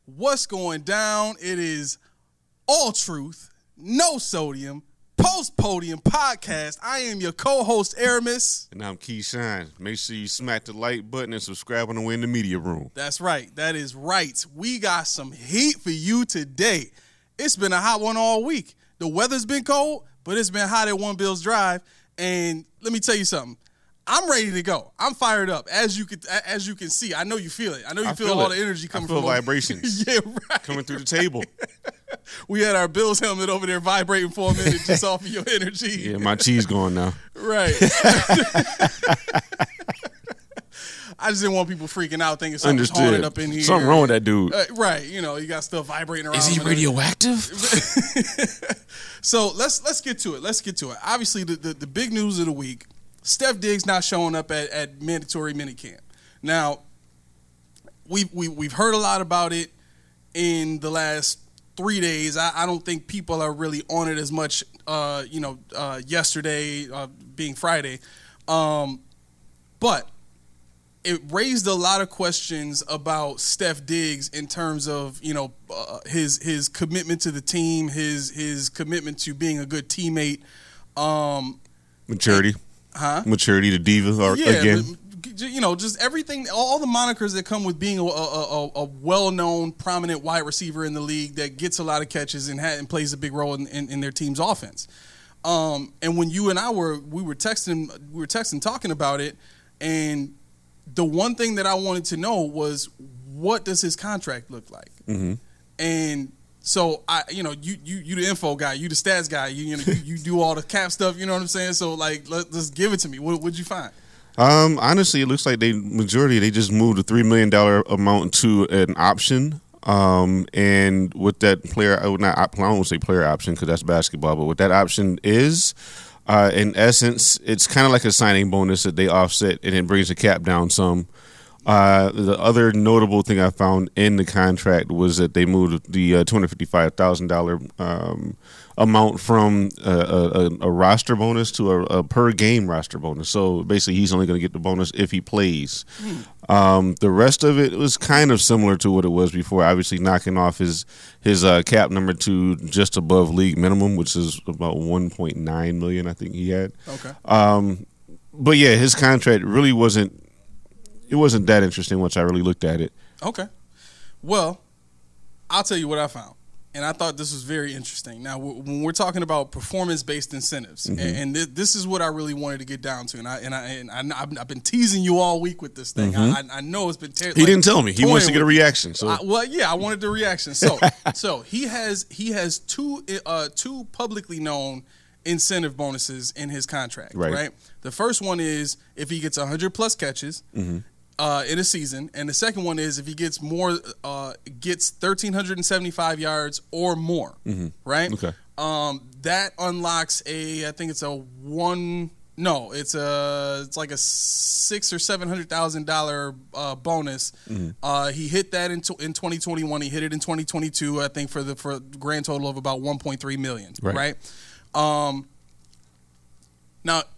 What's going down? It is All Truth, No Sodium, Post-Podium Podcast. I am your co-host, Aramis. And I'm Keyshawn. Make sure you smack the like button and subscribe on the way in the media room. That's right. That is right. We got some heat for you today. It's been a hot one all week. The weather's been cold, but it's been hot at One Bills Drive. And let me tell you something. I'm ready to go. I'm fired up. As you can see, I know you feel it. I know you feel all the energy coming from vibrations. Yeah, right. Coming through the table. We had our Bills helmet over there vibrating for a minute just off of your energy. Yeah, my cheese going now. Right. I just didn't want people freaking out thinking something's haunted up in here. Something wrong with that dude. Right. You know, you got stuff vibrating around. Is he radioactive? So let's get to it. Obviously, the big news of the week, Steph Diggs not showing up at mandatory minicamp. Now, we've heard a lot about it in the last 3 days. I don't think people are really on it as much, yesterday being Friday. But it raised a lot of questions about Steph Diggs in terms of, his commitment to the team, his commitment to being a good teammate. Maturity. Maturity to diva again. Just everything, all the monikers that come with being a well-known, prominent wide receiver in the league that gets a lot of catches and plays a big role in their team's offense. And when you and I were texting talking about it, and the one thing that I wanted to know was, what does his contract look like? Mm-hmm. And so you the info guy, you the stats guy, you do all the cap stuff. You know what I'm saying? So let's give it to me. What'd you find? Honestly, it looks like they just moved a $3 million amount to an option. And with that player, I won't say player option because that's basketball, but what that option is, in essence, it's kind of like a signing bonus that they offset, and it brings the cap down some. The other notable thing I found in the contract was that they moved the $255,000 amount from a roster bonus to a per game roster bonus. So basically, he's only going to get the bonus if he plays. The rest of it was kind of similar to what it was before. Obviously, knocking off his cap number to just above league minimum, which is about $1.9 million. I think he had. Okay. But yeah, his contract really wasn't. It wasn't that interesting once I really looked at it. Okay. Well, I'll tell you what I found. And I thought this was very interesting. Now, when we're talking about performance-based incentives, mm-hmm. and this is what I really wanted to get down to. And I've been teasing you all week with this thing. Mm-hmm. I know it's been terrible. He didn't tell me. He wants to get a reaction. So I wanted the reaction. So he has two publicly known incentive bonuses in his contract. Right? The first one is if he gets 100-plus catches. Mm-hmm. In a season, and the second one is if he gets 1,375 yards or more, mm-hmm. right? Okay. That unlocks it's like a $600,000 or $700,000 bonus. Mm-hmm. He hit that in 2021. He hit it in 2022. I think for a grand total of about $1.3 million. Right. Now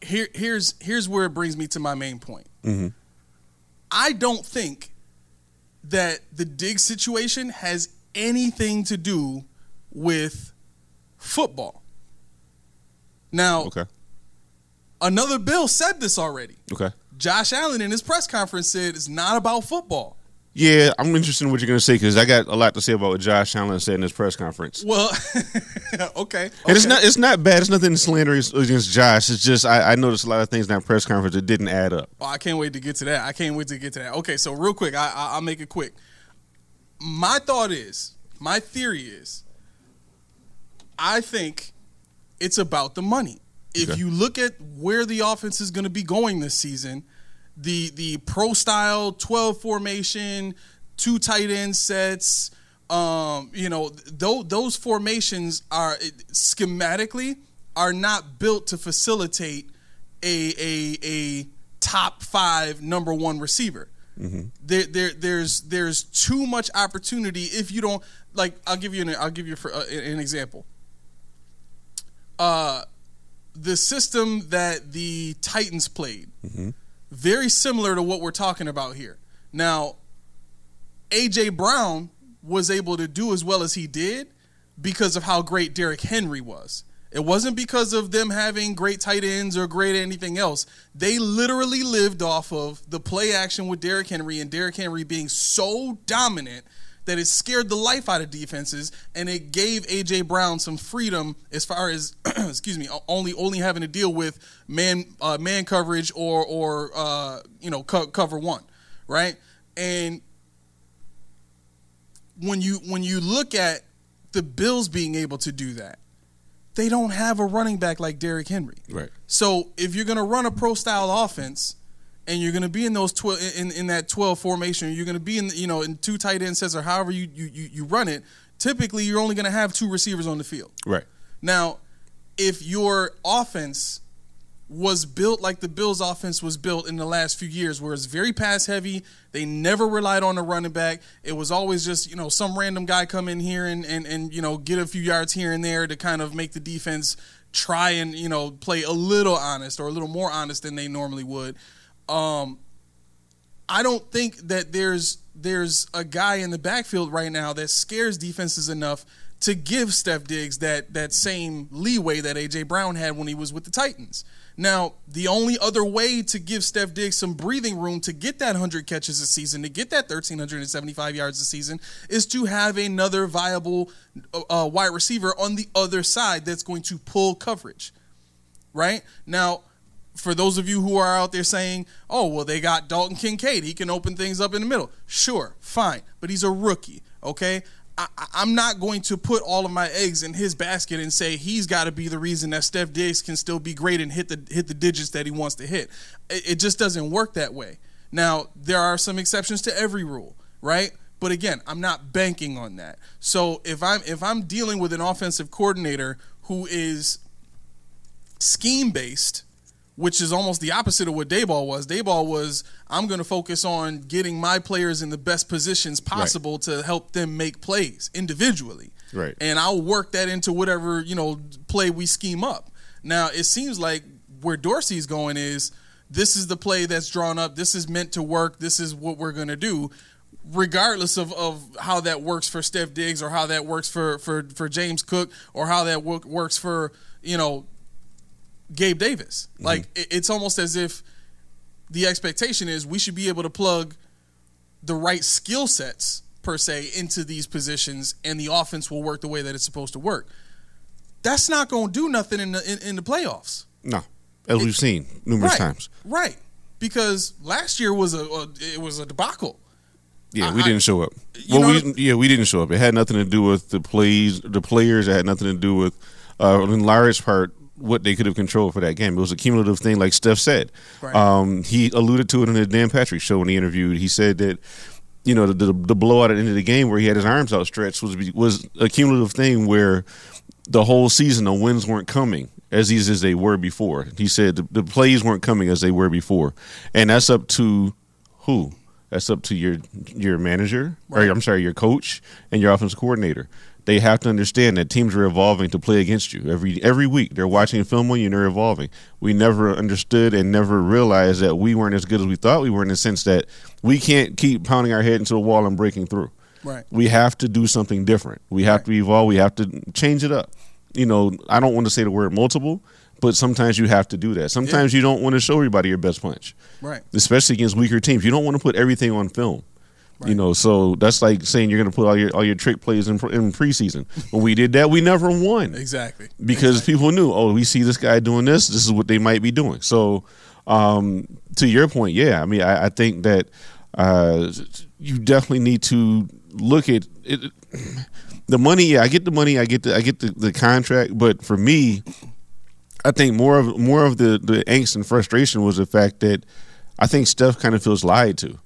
here's where it brings me to my main point. Mm-hmm. I don't think that the Diggs situation has anything to do with football. Now, another Bill said this already. Okay. Josh Allen in his press conference said it's not about football. Yeah, I'm interested in what you're going to say because I got a lot to say about what Josh Allen said in his press conference. Well, okay. And it's not bad. It's nothing slanderous against Josh. It's just I noticed a lot of things in that press conference that didn't add up. Oh, I can't wait to get to that. Okay, so real quick, I'll make it quick. My theory is, I think it's about the money. If you look at where the offense is going to be going this season, the pro style 12 formation, 2 tight end sets, those formations are schematically are not built to facilitate a top 5 number 1 receiver. Mm-hmm. There's too much opportunity if you don't I'll give you an example. The system that the Titans played. Mm-hmm. Very similar to what we're talking about here. Now, A.J. Brown was able to do as well as he did because of how great Derrick Henry was. It wasn't because of them having great tight ends or great anything else. They literally lived off of the play action with Derrick Henry and Derrick Henry being so dominant that it scared the life out of defenses, and it gave A.J. Brown some freedom as far as only having to deal with man coverage or cover one, right? And when you look at the Bills being able to do that, they don't have a running back like Derrick Henry. Right. So if you're going to run a pro-style offense and you're going to be in those in that 12 formation, you're going to be in two tight end sets or however you run it, typically you're only going to have two receivers on the field. Right. Now, if your offense was built like the Bills' offense was built in the last few years, where it's very pass-heavy, they never relied on the running back. It was always just, some random guy come in here and get a few yards here and there to kind of make the defense try and, play a little honest or a little more honest than they normally would. I don't think that there's a guy in the backfield right now that scares defenses enough to give Steph Diggs that same leeway that A.J. Brown had when he was with the Titans. Now, the only other way to give Steph Diggs some breathing room to get that 100 catches a season, to get that 1,375 yards a season, is to have another viable wide receiver on the other side that's going to pull coverage, right? Now, for those of you who are out there saying, oh, well, they got Dalton Kincaid. He can open things up in the middle. Sure, fine, but he's a rookie, okay? I'm not going to put all of my eggs in his basket and say he's got to be the reason that Steph Diggs can still be great and hit the digits that he wants to hit. It just doesn't work that way. Now, there are some exceptions to every rule, right? But again, I'm not banking on that. So if I'm dealing with an offensive coordinator who is scheme-based, which is almost the opposite of what Daboll was. Daboll was, I'm going to focus on getting my players in the best positions possible to help them make plays individually. Right. And I'll work that into whatever, play we scheme up. Now, it seems like where Dorsey's going is, this is the play that's drawn up. This is meant to work. This is what we're going to do, regardless of how that works for Steph Diggs or how that works for James Cook or how that works for, Gabe Davis. Mm-hmm. Like, it's almost as if the expectation is we should be able to plug the right skill sets, per se, into these positions, and the offense will work the way that it's supposed to work. That's not going to do nothing in the playoffs. No, as we've seen numerous times. Right, because last year was a debacle. Yeah, we didn't show up. We didn't show up. It had nothing to do with the players. It had nothing to do with, in large part, what they could have controlled for that game. It was a cumulative thing, like Steph said. Right. He alluded to it in the Dan Patrick show when he interviewed. He said that, the blowout at the end of the game where he had his arms outstretched was a cumulative thing where the whole season the wins weren't coming as easy as they were before. He said the plays weren't coming as they were before. And that's up to who? That's up to your manager, right. Your coach and your offensive coordinator. They have to understand that teams are evolving to play against you every week. They're watching film on you and they're evolving. We never understood and never realized that we weren't as good as we thought we were, in the sense that we can't keep pounding our head into the wall and breaking through. Right. We have to do something different. We have to evolve. We have to change it up. I don't want to say the word multiple, but sometimes you have to do that. Sometimes you don't want to show everybody your best punch. Right. Especially against weaker teams. You don't want to put everything on film. Right. So that's like saying you're going to put all your trick plays in preseason. When we did that, we never won. Exactly. Because people knew, we see this guy doing this. This is what they might be doing. So, to your point, I think that you definitely need to look at it. The money. Yeah, I get the money. I get the contract. But for me, I think more of the angst and frustration was the fact that I think Steph kind of feels lied to.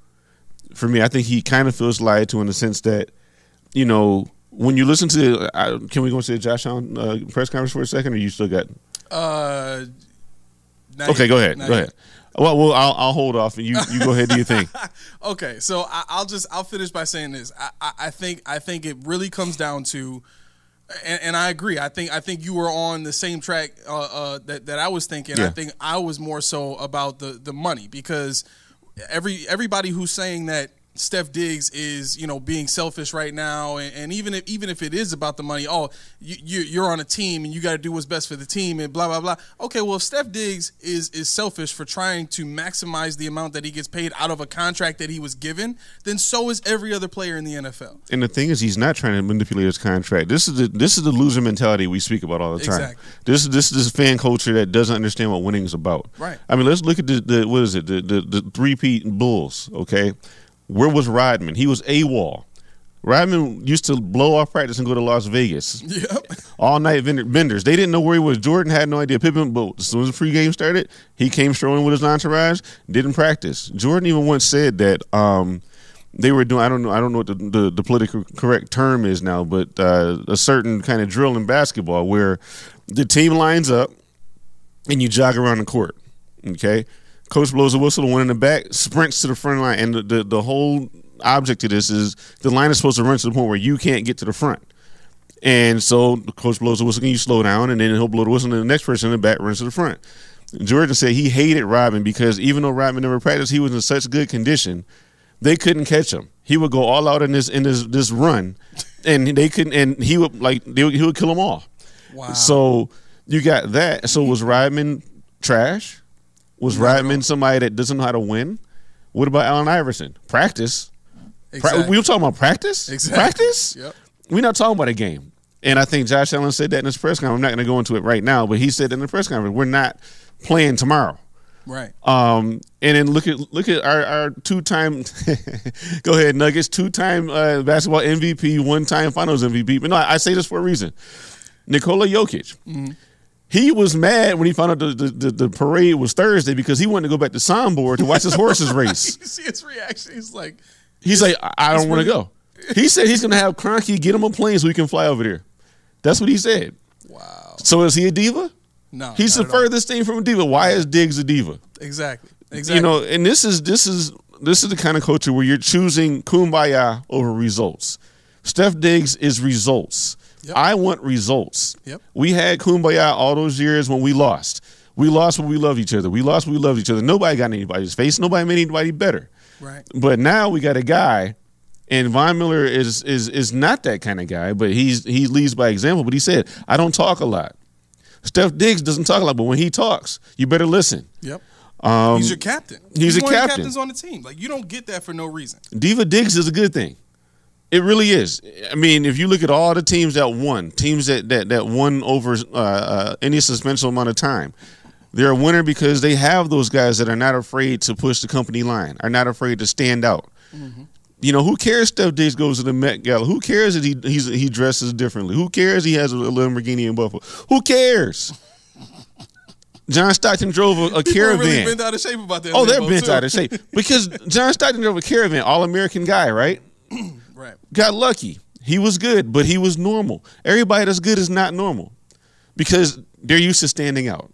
For me, I think he kind of feels lied to in the sense that, when you listen to can we go to the Josh Allen press conference for a second, or you still got? Okay, go ahead. Well, I'll hold off, and you go ahead. Do your thing. Okay, so I'll finish by saying this. I think it really comes down to, and I agree. I think you were on the same track that I was thinking. Yeah. I think I was more so about the money, because everybody who's saying that Steph Diggs is, being selfish right now, and even if it is about the money, you're on a team and you got to do what's best for the team and blah blah blah. Okay, well, if Steph Diggs is selfish for trying to maximize the amount that he gets paid out of a contract that he was given, then so is every other player in the NFL. And the thing is, he's not trying to manipulate his contract. This is the loser mentality we speak about all the time. Exactly. This is fan culture that doesn't understand what winning is about. Right. I mean, let's look at the three-peat Bulls. Okay. Where was Rodman? He was AWOL. Rodman used to blow off practice and go to Las Vegas. Yep. All night vendors. They didn't know where he was. Jordan had no idea. Pippen, but as soon as the pregame started, he came strolling with his entourage, didn't practice. Jordan even once said that they were doing, I don't know what the politically correct term is now, but a certain kind of drill in basketball where the team lines up and you jog around the court. Okay? Coach blows a whistle, the one in the back sprints to the front line, and the whole object of this is the line is supposed to run to the point where you can't get to the front. And so the coach blows the whistle, can you slow down? And then he'll blow the whistle, and the next person in the back runs to the front. Jordan said he hated Rodman because even though Rodman never practiced, he was in such good condition, they couldn't catch him. He would go all out in this run, and they couldn't, and he would he would kill them all. Wow. So you got that. So was Rodman trash? Was Rodman somebody that doesn't know how to win? What about Allen Iverson? Practice. Exactly. We were talking about practice? Exactly. Practice? Yep. We're not talking about a game. And I think Josh Allen said that in his press conference. I'm not going to go into it right now, but he said in the press conference, we're not playing tomorrow. Right. And then look at our two-time go ahead, Nuggets, two-time basketball MVP, one-time finals MVP. But no, I say this for a reason. Nikola Jokic. Mm-hmm. He was mad when he found out the parade was Thursday because he wanted to go back to Sombor to watch his horses race. You see his reaction? He's like, I don't want to go. He said he's going to have Kroenke get him a plane so he can fly over there. That's what he said. Wow. So is he a diva? No. He's the furthest thing from a diva. Why is Diggs a diva? Exactly. And this is the kind of culture where you're choosing kumbaya over results. Steph Diggs is results. Yep. I want results. Yep. We had kumbaya all those years when we lost. We lost when we loved each other. We lost when we loved each other. Nobody got in anybody's face. Nobody made anybody better. Right. But now we got a guy, and Von Miller is not that kind of guy, but he leads by example. But he said, I don't talk a lot. Steph Diggs doesn't talk a lot, but when he talks, you better listen. Yep. He's your captain. He's a one of the captain. captains on the team. Like, you don't get that for no reason. Diva Diggs is a good thing. It really is. I mean, if you look at all the teams that won, teams that won over any substantial amount of time, they're a winner because they have those guys that are not afraid to push the company line, are not afraid to stand out. Mm-hmm. Who cares Steph Diggs goes to the Met Gala? Who cares that he dresses differently? Who cares he has a Lamborghini in Buffalo? Who cares? John Stockton drove a caravan. Really bent out of shape about that. Oh, they're bent out of shape because John Stockton drove a caravan, all-American guy, right? Right. Got lucky. He was good, but he was normal. Everybody that's good is not normal because they're used to standing out.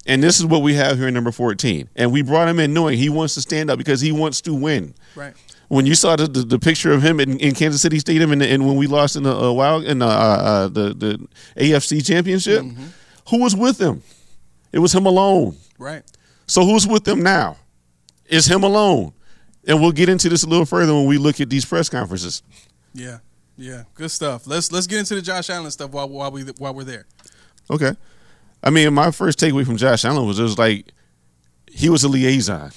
And this is what we have here in number 14. And we brought him in knowing he wants to stand out because he wants to win. Right. When you saw the picture of him in Kansas City Stadium and when we lost in the AFC Championship, mm-hmm. Who was with him? It was him alone. Right. So who's with them now? It's him alone. And we'll get into this a little further when we look at these press conferences. Yeah, good stuff. Let's get into the Josh Allen stuff while we're there. Okay. I mean, my first takeaway from Josh Allen was it was like he was a liaison.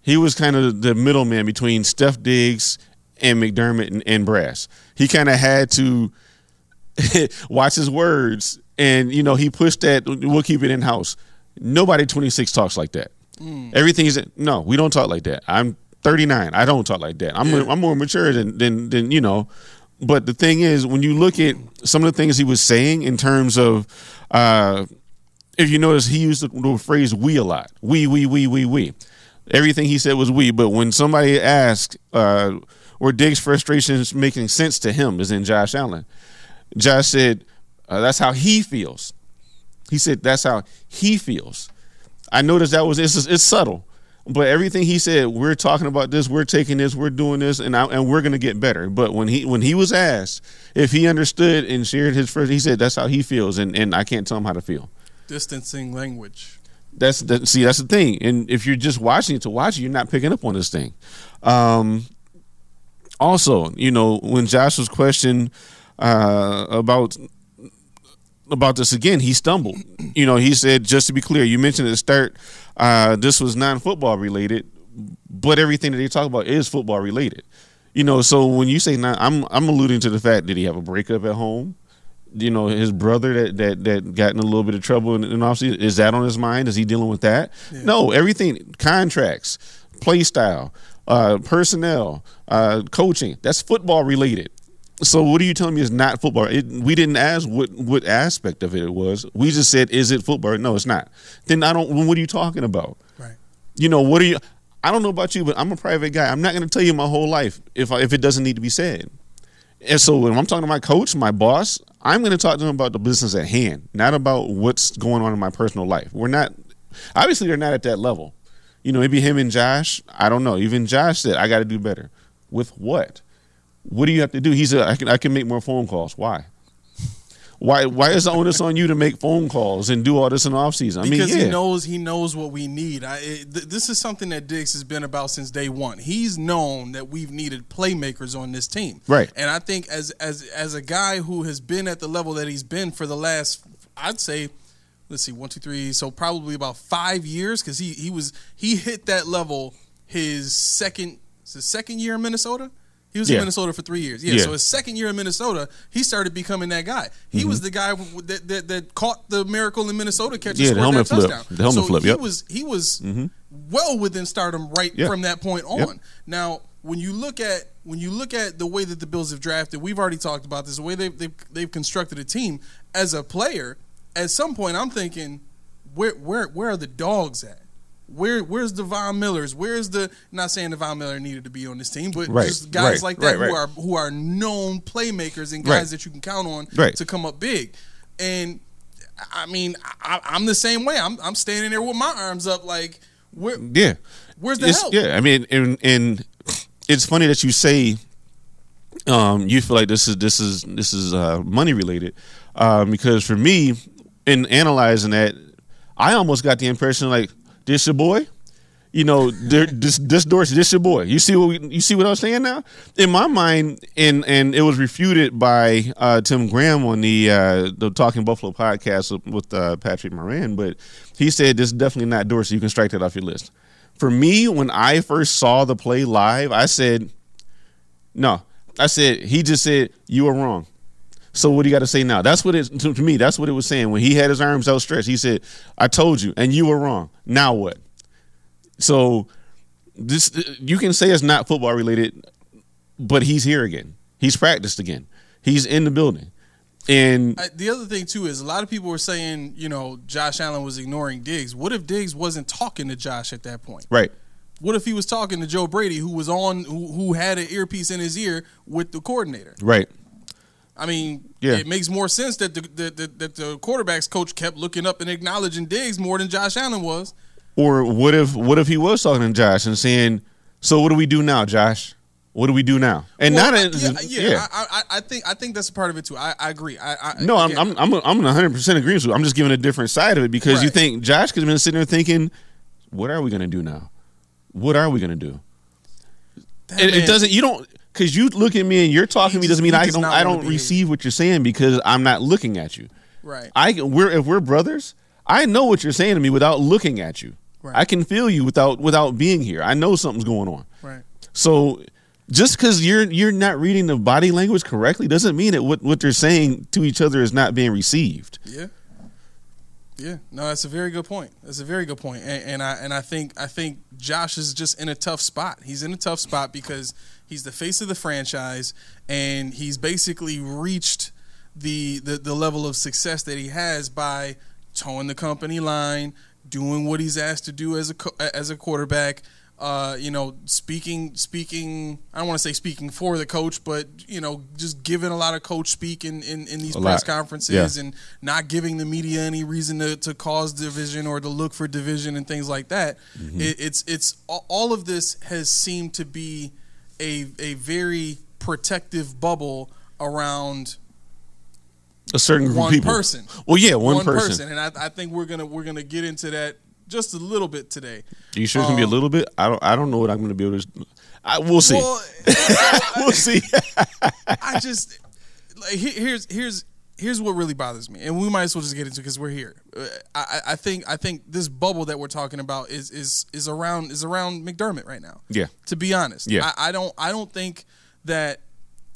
He was kind of the middleman between Steph Diggs and McDermott and Brass. He kind of had to watch his words, and he pushed that. We'll keep it in house. Nobody 26 talks like that. Everything is no. We don't talk like that. I'm 39. I don't talk like that. I'm more mature than. But the thing is, when you look at some of the things he was saying in terms of, if you notice, he used the phrase "we" a lot. We. Everything he said was "we." But when somebody asked, were Diggs' frustrations making sense to him, as in Josh Allen, Josh said, "That's how he feels." He said, "That's how he feels." I noticed it's subtle. But everything he said, we're talking about this, we're taking this, we're doing this, and we're going to get better. But when he was asked if he understood and shared his first, he said that's how he feels, and I can't tell him how to feel. Distancing language. That's the thing. And if you're just watching it to watch it, you're not picking up on this thing. Also, when Josh was questioned about this again, he stumbled. He said, just to be clear, you mentioned at the start, this was non-football related, but everything that they talk about is football related. So when you say I'm alluding to the fact that he have a breakup at home. His brother that got in a little bit of trouble in offseason, is that on his mind? Is he dealing with that? Yeah. No, everything, contracts, play style, personnel, coaching, that's football related. So what are you telling me is not football? We didn't ask what aspect of it was. We just said, is it football? No, it's not. Then what are you talking about? Right. What are you, I don't know about you, but I'm a private guy. I'm not going to tell you my whole life if it doesn't need to be said. And so when I'm talking to my coach, my boss, I'm going to talk to them about the business at hand, not about what's going on in my personal life. Obviously they're not at that level. Maybe him and Josh, I don't know. Even Josh said, I got to do better. With what? What do you have to do? He said, I can make more phone calls. Why? Why is the onus on you to make phone calls and do all this in the offseason? Because he knows what we need. This is something that Diggs has been about since day one. He's known that we've needed playmakers on this team. Right. And I think as a guy who has been at the level that he's been for the last, I'd say, let's see, 1, 2, 3, so probably about 5 years, because he hit that level his second year in Minnesota. He was in Minnesota for 3 years. Yeah, so his second year in Minnesota, he started becoming that guy. He was the guy that caught the miracle in Minnesota catch and scored that touchdown. The helmet flip, He was well within stardom from that point on. Yep. Now, when you look at the way that the Bills have drafted, we've already talked about this, the way they've constructed a team. As a player, at some point I'm thinking, where are the dogs at? Where's Devon Miller's? Not saying Devon Miller needed to be on this team, but just guys like that who are known playmakers and guys that you can count on to come up big. And I mean, I'm the same way. I'm standing there with my arms up, like, where's the help? Yeah, I mean, and it's funny that you say you feel like this is money related, because for me, in analyzing that, I almost got the impression like, this your boy, this Dorsey, this your boy. You see what I was saying now? In my mind, and it was refuted by Tim Graham on the Talking Buffalo podcast with Patrick Moran, but he said this is definitely not Dorsey. You can strike that off your list. For me, when I first saw the play live, I said, no. I said, he just said, you were wrong. So what do you got to say now? That's what to me, that's what it was saying. When he had his arms outstretched, he said, I told you, and you were wrong. Now what? So this, you can say it's not football related, but he's here again. He's practiced again. He's in the building. And the other thing, too, is a lot of people were saying, Josh Allen was ignoring Diggs. What if Diggs wasn't talking to Josh at that point? Right. What if he was talking to Joe Brady, who had an earpiece in his ear with the coordinator? Right. I mean, it makes more sense that the quarterback's coach kept looking up and acknowledging Diggs more than Josh Allen was. Or what if he was talking to Josh and saying, "So what do we do now, Josh? What do we do now?" And I think that's a part of it too. I agree. I'm 100% agreeing with you. I'm just giving a different side of it because you think Josh could have been sitting there thinking, "What are we going to do now? What are we going to do?" It doesn't. You don't. Because you look at me and you're talking to me doesn't mean I don't receive what you're saying because I'm not looking at you. Right. If we're brothers, I know what you're saying to me without looking at you. Right. I can feel you without being here. I know something's going on. Right. So just because you're not reading the body language correctly doesn't mean that what they're saying to each other is not being received. Yeah. Yeah, no, that's a very good point. That's a very good point, and I think Josh is just in a tough spot. He's in a tough spot because he's the face of the franchise, and he's basically reached the level of success that he has by towing the company line, doing what he's asked to do as a quarterback. Speaking. I don't want to say speaking for the coach, but just giving a lot of coach speak in these press conferences and not giving the media any reason to cause division or to look for division and things like that. Mm-hmm. It's all of this has seemed to be a very protective bubble around a certain group of people. Person. Well, yeah, one person, and I think we're gonna get into that just a little bit today. Are you sure it's gonna be a little bit? I don't know what I'm gonna be able to. We'll see. Well, We'll see. I just like here's what really bothers me, and we might as well just get into it because we're here. I think this bubble that we're talking about is around McDermott right now. Yeah. To be honest. Yeah. I don't think that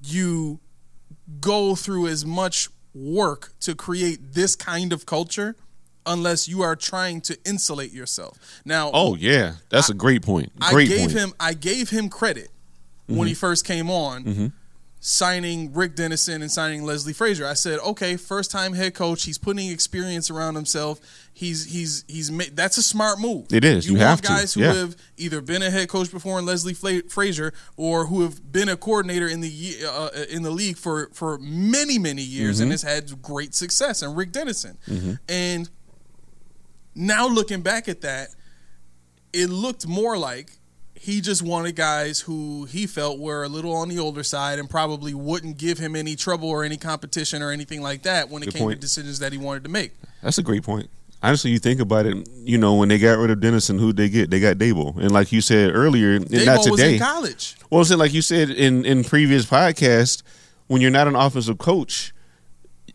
you go through as much work to create this kind of culture unless you are trying to insulate yourself. Now, oh yeah, that's a great point. I gave him credit when he first came on, signing Rick Dennison and signing Leslie Frazier. I said, okay, first time head coach, he's putting experience around himself. He's made, that's a smart move. It is. You have guys who have either been a head coach before in Leslie Frazier or who have been a coordinator in the league for many years and has had great success. And Rick Dennison, and now looking back at that, it looked more like he just wanted guys who he felt were a little on the older side and probably wouldn't give him any trouble or any competition or anything like that when it came to decisions that he wanted to make. That's a great point. Honestly, you think about it, when they got rid of Dennison, who'd they get? They got Dable. And like you said earlier, not today. Dable was in college. Well, so like you said in previous podcasts, when you're not an offensive coach,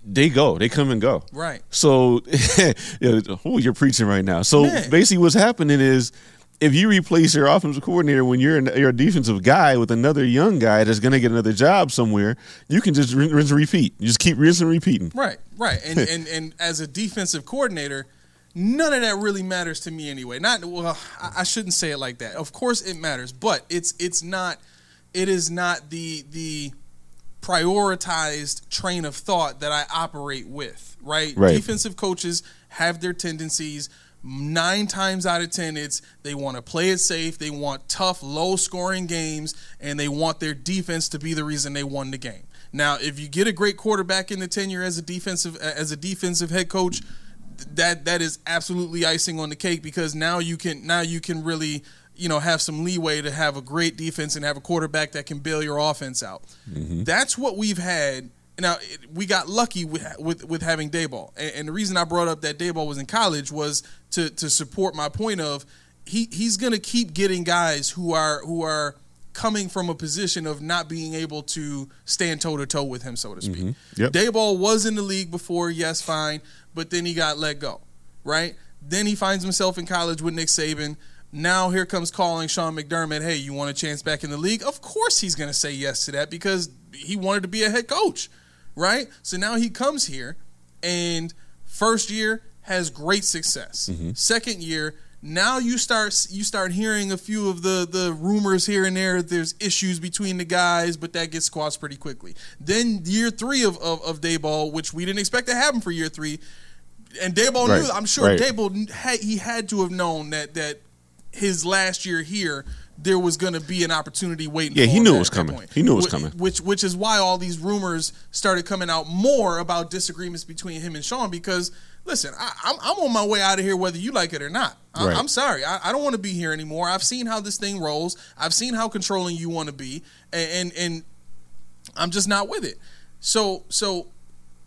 they come and go. Right. So, you're preaching right now. So basically what's happening is, if you replace your offensive coordinator when you're a defensive guy with another young guy that's going to get another job somewhere, you can just rinse and repeat. You just keep rinsing and repeating. Right. And as a defensive coordinator, none of that really matters to me anyway. I shouldn't say it like that. Of course it matters, but it is not the prioritized train of thought that I operate with, right? Defensive coaches have their tendencies. 9 times out of 10, they want to play it safe. They want tough, low-scoring games, and they want their defense to be the reason they won the game. Now, if you get a great quarterback in the tenure as a defensive head coach, that is absolutely icing on the cake because now you can really have some leeway to have a great defense and have a quarterback that can bail your offense out. That's what we've had. Now, we got lucky with having Daboll. And the reason I brought up that Daboll was in college was to support my point of he's going to keep getting guys who are coming from a position of not being able to stand toe-to-toe with him, so to speak. Daboll was in the league before, yes, fine, but then he got let go, right? Then he finds himself in college with Nick Saban. Now here comes calling Sean McDermott, hey, you want a chance back in the league? Of course he's going to say yes to that because he wanted to be a head coach. Right? So now he comes here and first year has great success. Second year, now you start hearing a few of the rumors here and there. There's issues between the guys, but that gets squashed pretty quickly. Then year 3 of Daboll, which we didn't expect to happen for year 3, and Daboll knew. I'm sure Daboll had to have known that his last year here, there was going to be an opportunity waiting for him. Yeah, he knew it was coming. He knew it was coming. Which is why all these rumors started coming out more about disagreements between him and Sean because, listen, I'm on my way out of here whether you like it or not. I'm sorry. I don't want to be here anymore. I've seen how this thing rolls. I've seen how controlling you want to be, and I'm just not with it. So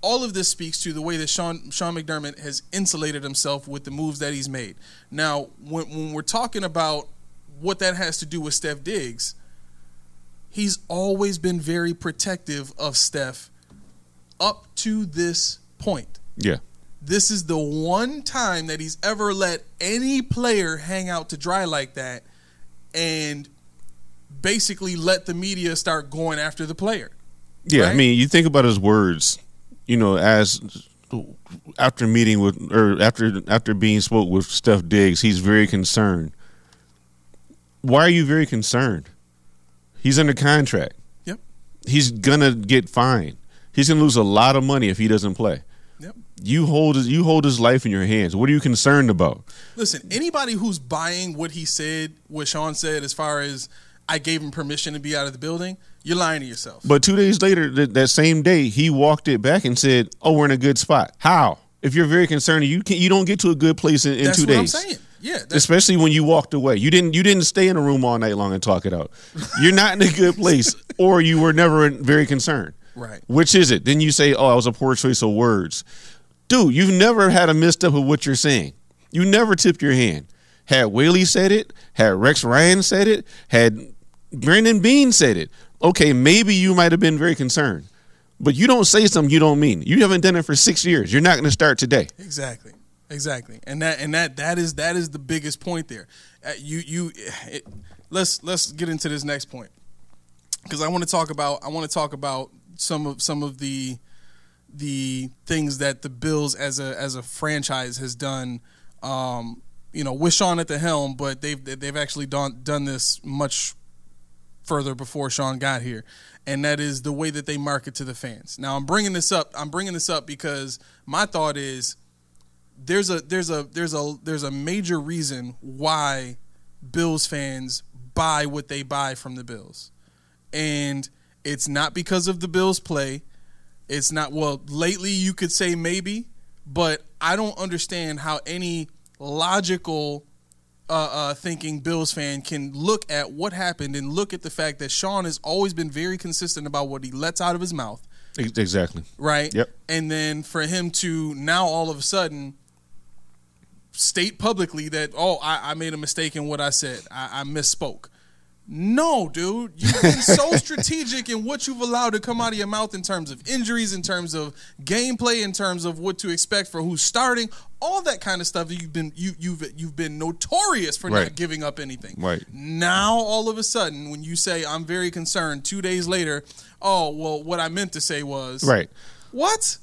all of this speaks to the way that Sean McDermott has insulated himself with the moves that he's made. Now, when we're talking about what that has to do with Steph Diggs, he's always been very protective of Steph up to this point. Yeah. This is the one time that he's ever let any player hang out to dry like that and basically let the media start going after the player. Yeah, right? I mean, you think about his words, as after meeting with or after being spoke with Steph Diggs, he's very concerned. Why are you very concerned? He's under contract. Yep. He's gonna get fined. He's gonna lose a lot of money if he doesn't play. Yep. You hold his life in your hands. What are you concerned about? Listen, anybody who's buying what he said, what Sean said, as far as I gave him permission to be out of the building, you're lying to yourself. But 2 days later, that same day, he walked it back and said, "Oh, we're in a good spot." How? If you're very concerned, you don't get to a good place in 2 days. That's what I'm saying. Yeah, especially when you walked away. You didn't stay in a room all night long and talk it out. You're not in a good place, or you were never very concerned. Right. Which is it? Then you say, "Oh, I was a poor choice of words." Dude, you've never had a misstep of what you're saying. You never tipped your hand. Had Whaley said it, had Rex Ryan said it, had Brandon Beane said it. Okay, maybe you might have been very concerned, but you don't say something you don't mean. You haven't done it for 6 years. You're not going to start today. Exactly. And that is the biggest point there. Let's get into this next point, because I want to talk about some of the things that the Bills as a franchise has done, with Sean at the helm, but they've actually done this much further before Sean got here, and that is the way that they market to the fans. Now I'm bringing this up because my thought is there's a major reason why Bills fans buy what they buy from the Bills, and it's not because of the Bills play. It's not, well, lately you could say maybe, but I don't understand how any logical thinking Bills fan can look at what happened and look at the fact that Sean has always been very consistent about what he lets out of his mouth. Exactly. Right? Yep. And then for him to now all of a sudden state publicly that, I made a mistake in what I said. I misspoke. No, dude. You've been so strategic in what you've allowed to come out of your mouth in terms of injuries, in terms of gameplay, in terms of what to expect for who's starting, all that kind of stuff. You've been notorious for not giving up anything. Right. Now, all of a sudden, when you say I'm very concerned, 2 days later, what I meant to say was What?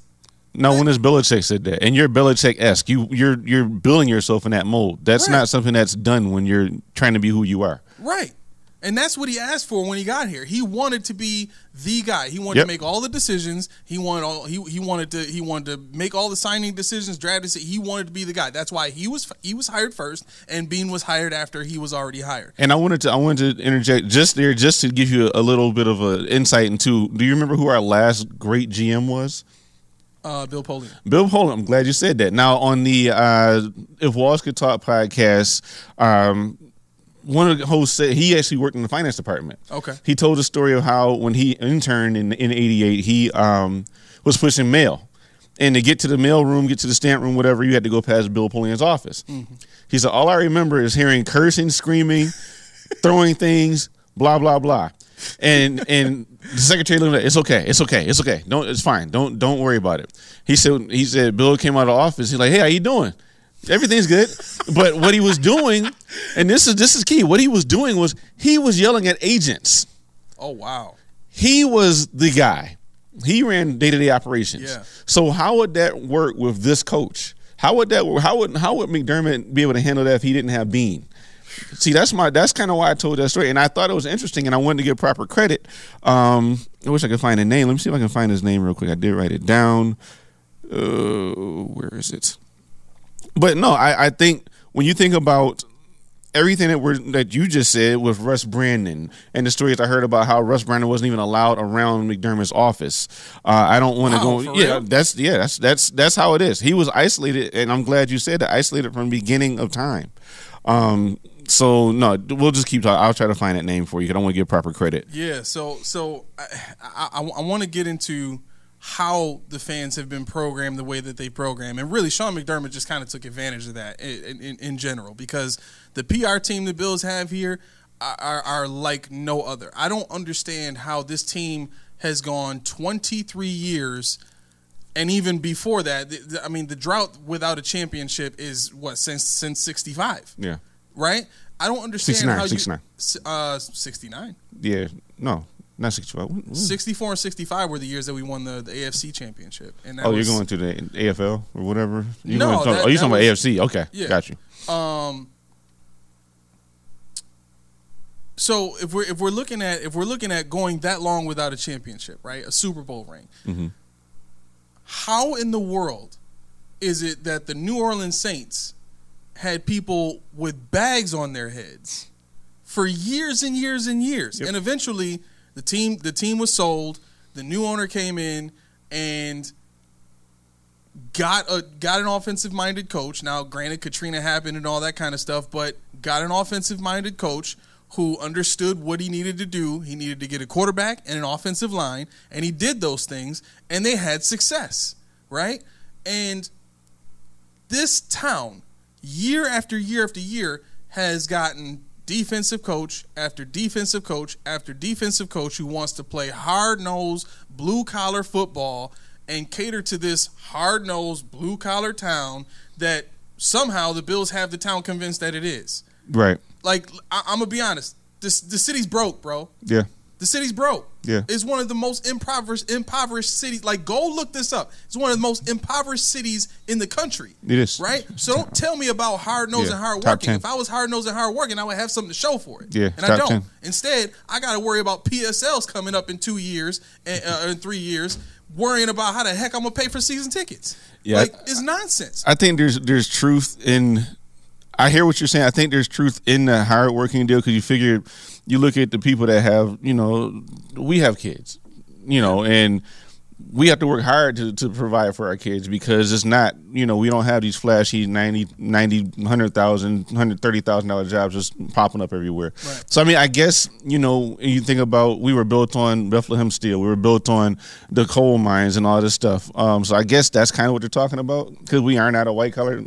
No, when it's Belichick said that, and you're Belichick-esque, you're building yourself in that mold. That's not something that's done when you're trying to be who you are. Right. And that's what he asked for when he got here. He wanted to be the guy. He wanted to make all the decisions. He wanted to make all the signing decisions, draft decisions. He wanted to be the guy. That's why he was hired first, and Beane was hired after he was already hired. And I wanted to interject just to give you a little bit of an insight into. Do you remember who our last great GM was? Bill Polian. Bill Polian. I'm glad you said that. Now on the If Walls Could Talk podcast. One of the hosts said he actually worked in the finance department. Okay. He told the story of how when he interned in '88, he was pushing mail. And to get to the mail room, get to the stamp room, whatever, you had to go past Bill Polian's office. Mm-hmm. He said, all I remember is hearing cursing, screaming, throwing things, blah, blah, blah. And the secretary looked at it, it's okay. It's fine. Don't worry about it. He said Bill came out of the office. He's like, hey, how you doing? Everything's good. But what he was doing, and this is key, what he was doing was he was yelling at agents. Oh, wow. He was the guy. He ran day-to-day operations. Yeah. So how would that work with this coach? How would McDermott be able to handle that if he didn't have Beane? See, that's kind of why I told that story, and I thought it was interesting, and I wanted to give proper credit. I wish I could find a name. Let me see if I can find his name real quick. I did write it down. Where is it? But no, I think when you think about everything that you just said with Russ Brandon and the stories I heard about how Russ Brandon wasn't even allowed around McDermott's office, I don't want to go. Yeah, that's how it is. He was isolated, and I'm glad you said that, isolated from the beginning of time. So no, we'll just keep talking. I'll try to find that name for you. 'Cause I want to give proper credit. Yeah. So I want to get into how the fans have been programmed the way that they program. And really, Sean McDermott just kind of took advantage of that in general, because the PR team the Bills have here are like no other. I don't understand how this team has gone 23 years, and even before that, the drought without a championship is what, since 65? Yeah. Right? I don't understand 69. 69? Yeah. No. Not 65. 64 and 65 were the years that we won the AFC championship. And you're going to the AFL or whatever? You're talking about AFC? Okay, yeah. Got you. So if we're looking at going that long without a championship, right? A Super Bowl ring. Mm-hmm. How in the world is it that the New Orleans Saints had people with bags on their heads for years and years and years, and eventually the team was sold. The new owner came in and got an offensive-minded coach. Now, granted, Katrina happened and all that kind of stuff, but got an offensive-minded coach who understood what he needed to do. He needed to get a quarterback and an offensive line, and he did those things, and they had success, right? And this town, year after year after year, has gotten defensive coach after defensive coach after defensive coach who wants to play hard-nosed, blue-collar football and cater to this hard-nosed, blue-collar town that somehow the Bills have the town convinced that it is. Right. Like, I'm going to be honest. The city's broke, bro. Yeah. The city's broke. Yeah. It's one of the most impoverished cities. Like, go look this up. It's one of the most impoverished cities in the country. It is. Right? So don't tell me about hard-nosed and hard-working. If I was hard-nosed and hard-working, I would have something to show for it. Yeah. And I don't. 10. Instead, I got to worry about PSLs coming up in 2 years and in 3 years, worrying about how the heck I'm going to pay for season tickets. Yeah. Like, it's nonsense. I think there's truth in – I hear what you're saying. I think there's truth in the hard-working deal because you figure – you look at the people that have, we have kids, and we have to work hard to provide for our kids because it's not, we don't have these flashy $90,000, $100,000, $130,000 jobs just popping up everywhere. Right. So, I mean, I guess, you think about we were built on Bethlehem Steel. We were built on the coal mines and all this stuff. So I guess that's kind of what they're talking about because we aren't at a white-collar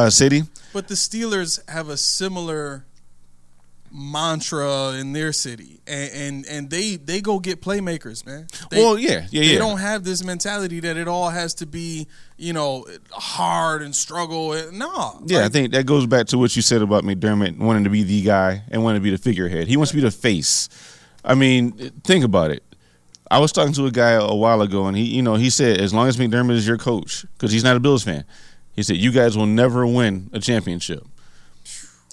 city. But the Steelers have a similar mantra in their city, and they go get playmakers, man. They don't have this mentality that it all has to be hard and struggle. No, I think that goes back to what you said about McDermott wanting to be the guy and wanting to be the figurehead. He wants to be the face. I mean, think about it. I was talking to a guy a while ago, and he said as long as McDermott is your coach, because he's not a Bills fan, he said you guys will never win a championship.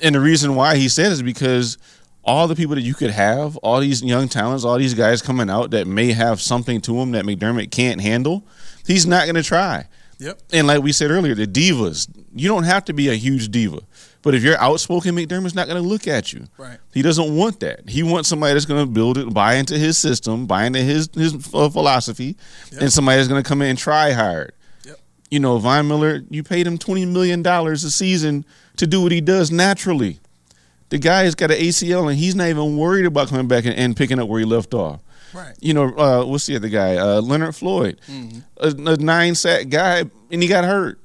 And the reason why he said is because all the people that you could have, all these young talents, all these guys coming out that may have something to them that McDermott can't handle, he's not going to try. Yep. And like we said earlier, the divas, you don't have to be a huge diva. But if you're outspoken, McDermott's not going to look at you. Right. He doesn't want that. He wants somebody that's going to build it, buy into his system, buy into his philosophy, and somebody that's going to come in and try hard. Yep. Von Miller, you paid him $20 million a season to do what he does naturally. The guy has got an ACL, and he's not even worried about coming back and picking up where he left off. Right. What's the other guy? Leonard Floyd, a 9-sack guy, and he got hurt.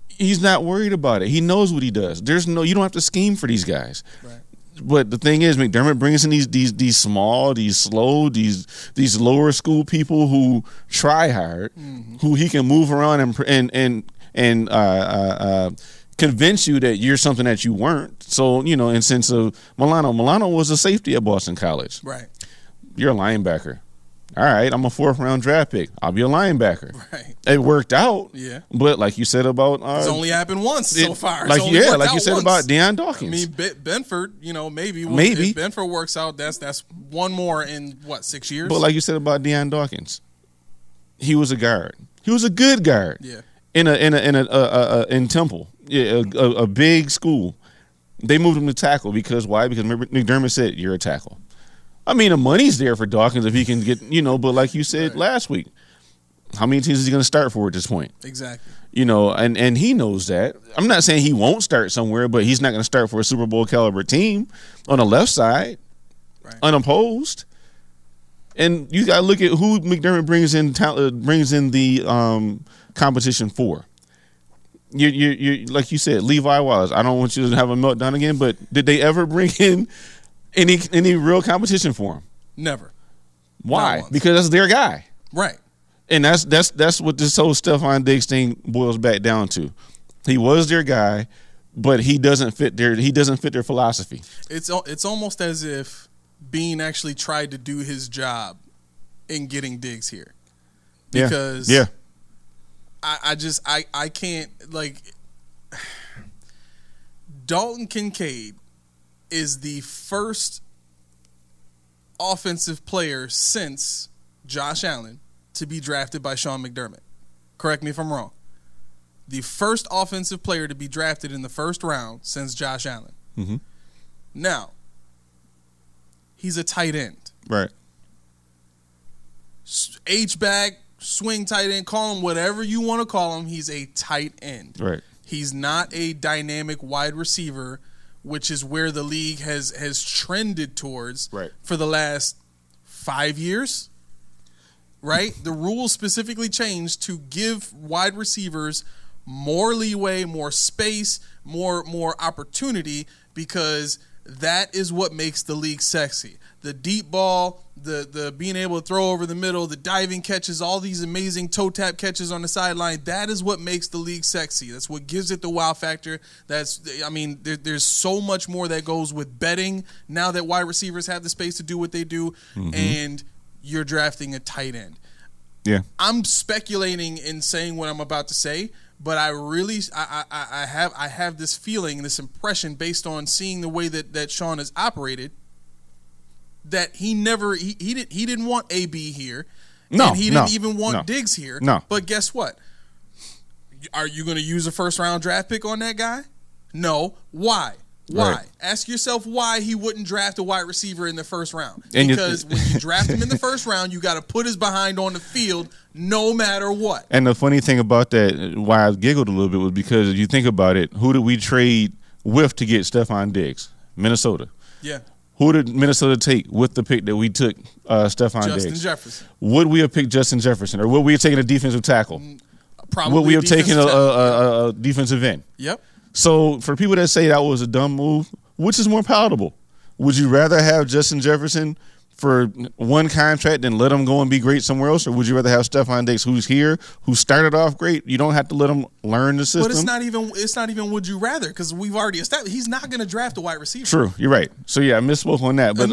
He's not worried about it. He knows what he does. You don't have to scheme for these guys. Right. But the thing is, McDermott brings in these small, these slow, these lower school people who try hard, who he can move around and convince you that you're something that you weren't. So, in sense of Milano was a safety at Boston College. Right. You're a linebacker. All right, I'm a 4th-round draft pick. I'll be a linebacker. Right. It worked out. Yeah. But like you said about it's only happened once so far. Like you said about Deion Dawkins. I mean, Benford, maybe if Benford works out, that's one more in 6 years. But like you said about Deion Dawkins, he was a guard. He was a good guard. Yeah. In Temple, a big school. They moved him to tackle because why? Because McDermott said you're a tackle. I mean, the money's there for Dawkins if he can get, but like you said last week, how many teams is he going to start for at this point? Exactly. And he knows that. I'm not saying he won't start somewhere, but he's not going to start for a Super Bowl caliber team on the left side, unopposed. And you got to look at who McDermott brings in the competition for. You like you said, Levi Wallace. I don't want you to have a meltdown again, but did they ever bring in any real competition for him? Never. Why? Because that's their guy. Right. And that's what this whole Stefon Diggs thing boils back down to. He was their guy, but he doesn't fit their philosophy. It's almost as if Bean actually tried to do his job in getting Diggs here. Because I can't, like, Dalton Kincaid is the first offensive player since Josh Allen to be drafted by Sean McDermott. Correct me if I'm wrong. The first offensive player to be drafted in the first round since Josh Allen. Mm-hmm. Now, he's a tight end. Right. H-back, swing tight end, call him whatever you want to call him. He's a tight end. Right. He's not a dynamic wide receiver, which is where the league has trended towards for the last 5 years. Right? The rules specifically changed to give wide receivers more leeway, more space, more opportunity because that is what makes the league sexy. The deep ball, the being able to throw over the middle, the diving catches, all these amazing toe tap catches on the sideline, that is what makes the league sexy. That's what gives it the wow factor. There's so much more that goes with betting now that wide receivers have the space to do what they do, and you're drafting a tight end. Yeah. I'm speculating in saying what I'm about to say, but I really I have this feeling, this impression based on seeing the way that Sean has operated, that he didn't want AB here. No, and he didn't even want Diggs here. No. But guess what? Are you going to use a first-round draft pick on that guy? No. Why? Why? Right. Ask yourself why he wouldn't draft a wide receiver in the first round. And because when you draft him in the first round, you got to put his behind on the field no matter what. And the funny thing about that, why I giggled a little bit, was because if you think about it, who did we trade with to get Stefon Diggs? Minnesota. Yeah. Who did Minnesota take with the pick that we took Stefon Diggs? Justin Jefferson. Would we have picked Justin Jefferson, or would we have taken a defensive tackle? Probably would we have taken a defensive end? Yep. So for people that say that was a dumb move, which is more palatable? Would you rather have Justin Jefferson for one contract than let him go and be great somewhere else, or would you rather have Stefon Diggs, who's here, who started off great? You don't have to let him learn the system. But it's not even would you rather, because we've already established he's not going to draft a wide receiver. True, you're right. So yeah, I misspoke on that. But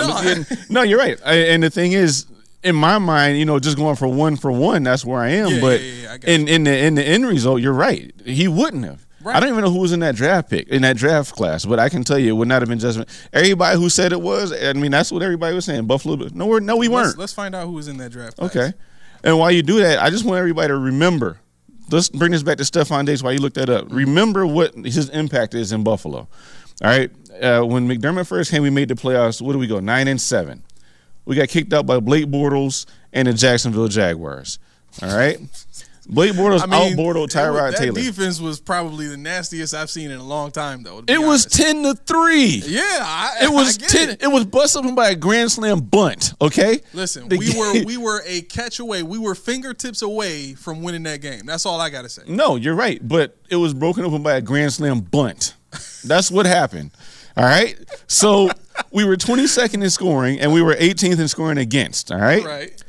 no, you're right. And the thing is, in my mind, just going for one, that's where I am. But I got in the end result, you're right. He wouldn't have. Right. I don't even know who was in that draft class, but I can tell you it would not have been just everybody who said it was. I mean, that's what everybody was saying. Buffalo, no, we weren't. Let's find out who was in that draft class. Okay. And while you do that, I just want everybody to remember. Let's bring this back to Stefon Diggs while you look that up. Remember what his impact is in Buffalo. All right. When McDermott first came, we made the playoffs. What do we go? 9-7. We got kicked out by Blake Bortles and the Jacksonville Jaguars. All right. Blake Bortles out-Bortled Tyrod Taylor. That defense was probably the nastiest I've seen in a long time, though. It was 10-3. Yeah, it was 10. It was busted up by a grand slam bunt. Okay, listen, we were a catch away. We were fingertips away from winning that game. That's all I got to say. No, you're right, but it was broken open by a grand slam bunt. That's what happened. All right, so we were 22nd in scoring, and we were 18th in scoring against. All right,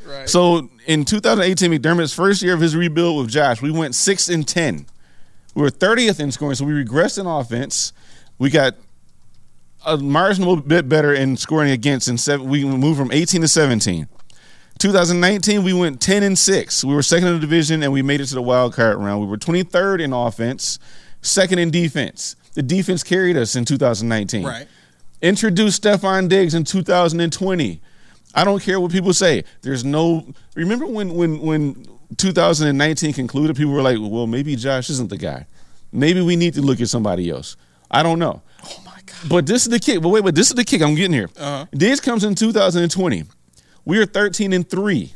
right. So in 2018, McDermott's first year of his rebuild with Josh, we went 6-10. We were 30th in scoring, so we regressed in offense. We got a marginal bit better in scoring against. We moved from 18 to 17. 2019, we went 10-6. We were second in the division, and we made it to the wild card round. We were 23rd in offense, second in defense. The defense carried us in 2019. Right. Introduced Stefon Diggs in 2020. I don't care what people say. Remember when 2019 concluded, people were like, well, maybe Josh isn't the guy. Maybe we need to look at somebody else. I don't know. Oh, my God. But this is the kick. But this is the kick. I'm getting here. Diggs comes in 2020. We are 13-3.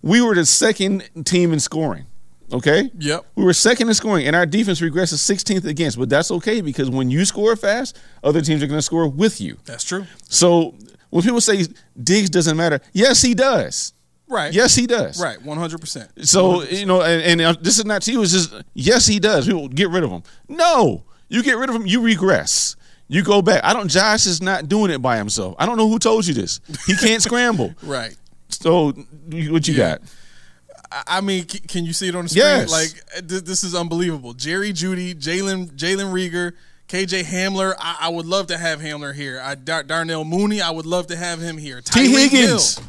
We were the second team in scoring. Okay? Yep. We were second in scoring, and our defense regressed to 16th against. But that's okay, because when you score fast, other teams are going to score with you. That's true. So when people say Diggs doesn't matter, yes, he does. Right. Yes, he does. Right. 100%. So, 100%. and this is not to you. It's just, yes, he does. People get rid of him. No. You get rid of him, you regress. You go back. Josh is not doing it by himself. I don't know who told you this. He can't scramble. Right. So what you got? I mean, can you see it on the screen? Yes. Like, this is unbelievable. Jerry Jeudy, Jalen Reagor, KJ Hamler. I would love to have Hamler here. Darnell Mooney. I would love to have him here. T. Higgins.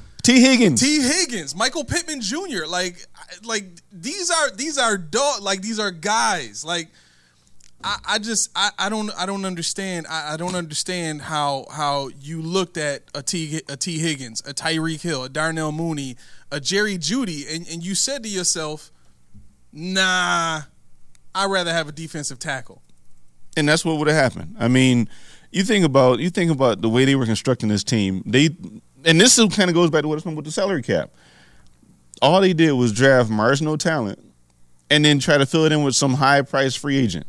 Michael Pittman Jr. Like these are guys. Like I don't understand. I don't understand how you looked at a T Higgins, a Tyreek Hill, a Darnell Mooney, a Jerry Jeudy, and you said to yourself, nah, I'd rather have a defensive tackle. And that's what would have happened. I mean, you think about the way they were constructing this team. And this kind of goes back to what's with the salary cap. All they did was draft marginal talent and then try to fill it in with some high-priced free agent.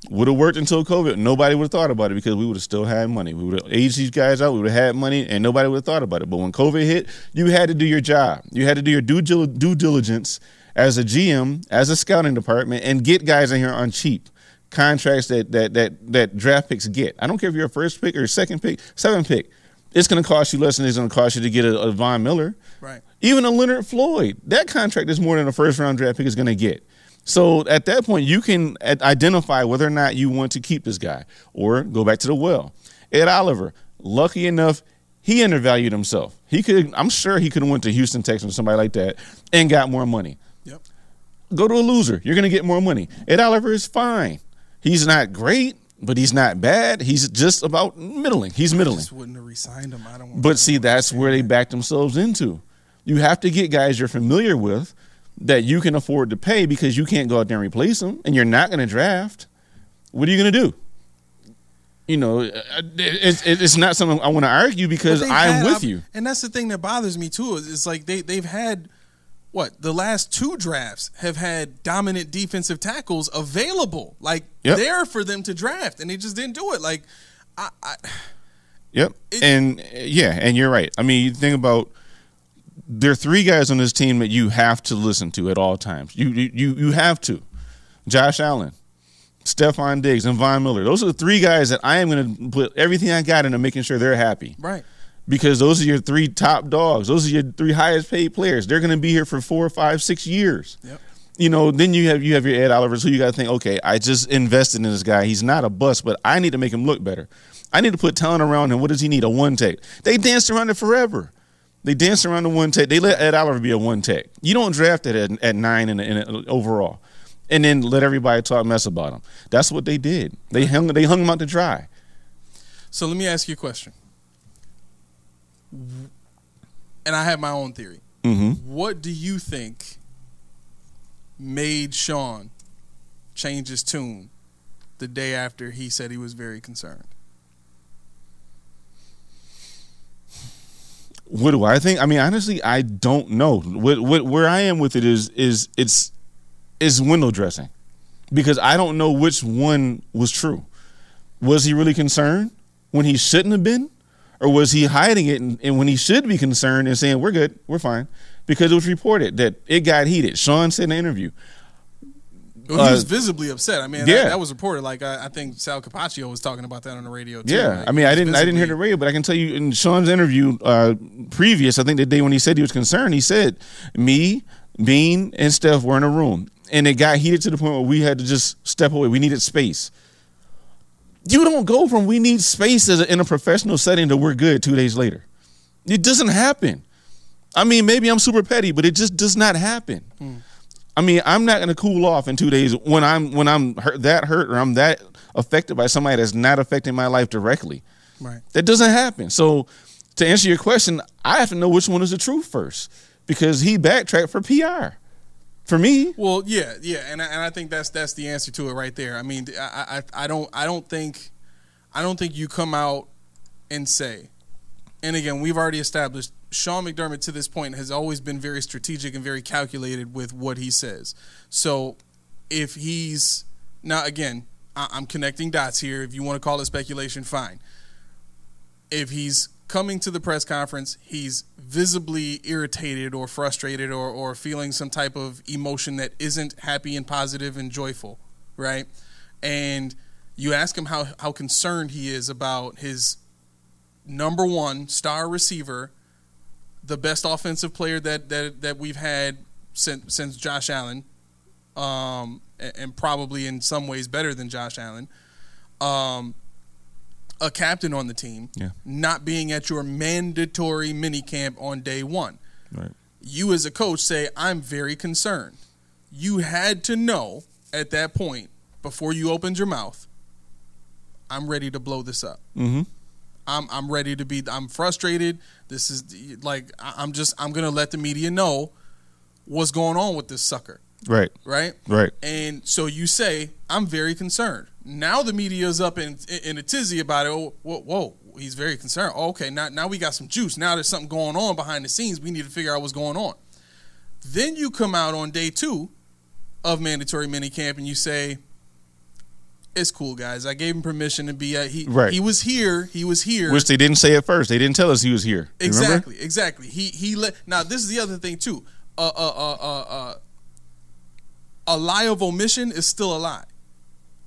Would have worked until COVID. Nobody would have thought about it because we would have still had money. We would have aged these guys out. We would have had money, and nobody would have thought about it. But when COVID hit, you had to do your job. You had to do your due diligence as a GM, as a scouting department, and get guys in here on cheap. contracts that draft picks get. I don't care if you're a first pick or second pick, seventh pick. It's going to cost you less than it's going to cost you to get a Von Miller. Right. Even a Leonard Floyd. That contract is more than a first-round draft pick is going to get. So at that point, you can identify whether or not you want to keep this guy or go back to the well. Ed Oliver, lucky enough, he undervalued himself. I'm sure he could have went to Houston Texans or somebody like that and got more money. Yep. Go to a loser. You're going to get more money. Ed Oliver is fine. He's not great, but he's not bad. He's just about middling. He's middling. I just wouldn't have re-signed him. But see, that's where they back themselves into. You have to get guys you're familiar with that you can afford to pay because you can't go out there and replace them, and you're not going to draft. What are you going to do? You know, it's not something I want to argue because I'm with you. And that's the thing that bothers me too. Is like they've had the last 2 drafts have had dominant defensive tackles available, like there for them to draft, and they just didn't do it. Like, and you're right. I mean, you think about. There are 3 guys on this team that you have to listen to at all times. You have to. Josh Allen, Stefon Diggs, and Von Miller. Those are the 3 guys that I am going to put everything I got into making sure they're happy. Right. Because those are your 3 top dogs. Those are your 3 highest paid players. They're going to be here for 4, 5, 6 years. Yep. You know, then you have your Ed Olivers who you got to think, okay, I just invested in this guy. He's not a bust, but I need to make him look better. I need to put talent around him. What does he need? A one tech. They danced around it forever. They danced around the one tech. They let Ed Oliver be a one tech. You don't draft it at 9 in overall, and then let everybody talk mess about him. That's what they did. They hung him out to dry. So let me ask you a question, and I have my own theory. Mm-hmm. What do you think made Sean change his tune the day after he said he was very concerned? What do I think? I mean, honestly, I don't know. Where I am with it is window dressing, because I don't know which one was true. Was he really concerned when he shouldn't have been, or was he hiding it and when he should be concerned and saying we're good, we're fine, because it was reported that it got heated. Sean said in the interview. Well, he was visibly upset. I mean, that was reported. Like I think Sal Capaccio was talking about that on the radio too. Yeah, like, I mean, I didn't hear the radio, but I can tell you in Sean's interview previous, I think the day when he said he was concerned, he said me, Bean, and Steph were in a room, and it got heated to the point where we had to just step away. We needed space. You don't go from we need space in a professional setting to we're good 2 days later. It doesn't happen. I mean, maybe I'm super petty, but it just does not happen. I mean, I'm not going to cool off in 2 days when I'm hurt or I'm that affected by somebody that's not affecting my life directly. Right. That doesn't happen. So to answer your question, I have to know which one is the truth first, because he backtracked for PR. For me. Well, yeah, and I think that's the answer to it right there. I mean, I don't think you come out and say, and again, we've already established Sean McDermott to this point has always been very strategic and very calculated with what he says. So if he's now, again, I'm connecting dots here. If you want to call it speculation, fine. If he's coming to the press conference, he's visibly irritated or frustrated or feeling some type of emotion that isn't happy and positive and joyful, right? And you ask him how concerned he is about his number 1 star receiver, the best offensive player that we've had since Josh Allen, and probably in some ways better than Josh Allen, a captain on the team, not being at your mandatory minicamp on day 1. Right. You as a coach say, I'm very concerned. You had to know at that point, before you opened your mouth, I'm ready to blow this up. Mm-hmm. I'm ready to be. I'm frustrated. This is like I'm gonna let the media know what's going on with this sucker. Right. And so you say I'm very concerned. Now the media's up in a tizzy about it. Oh, whoa, he's very concerned. Oh, okay, now we got some juice. Now there's something going on behind the scenes. We need to figure out what's going on. Then you come out on day 2 of mandatory minicamp and you say, it's cool, guys. I gave him permission to be he was here. Which they didn't say at first. They didn't tell us he was here. Exactly. He let. Now this is the other thing too. A lie of omission is still a lie.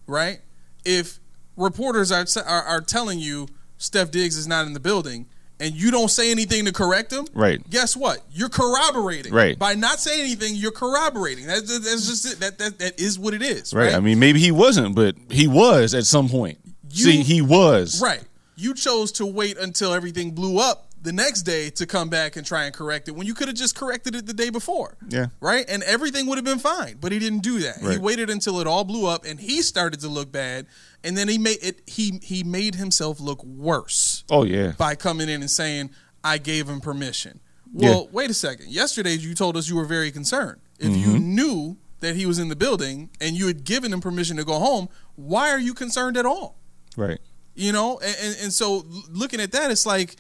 right? If reporters are telling you Steph Diggs is not in the building and you don't say anything to correct him, right? Guess what? You're corroborating. Right. By not saying anything, you're corroborating. That's just it. That is what it is. Right. I mean, maybe he wasn't, but he was at some point. He was. Right. You chose to wait until everything blew up the next day to come back and try and correct it when you could have just corrected it the day before. Yeah. Right? And everything would have been fine, but he didn't do that. Right. He waited until it all blew up and he started to look bad, and then he made himself look worse. Oh yeah. By coming in and saying, I gave him permission. Well, wait a second. Yesterday you told us you were very concerned. If you knew that he was in the building and you had given him permission to go home, why are you concerned at all? Right. You know, and so looking at that, it's like,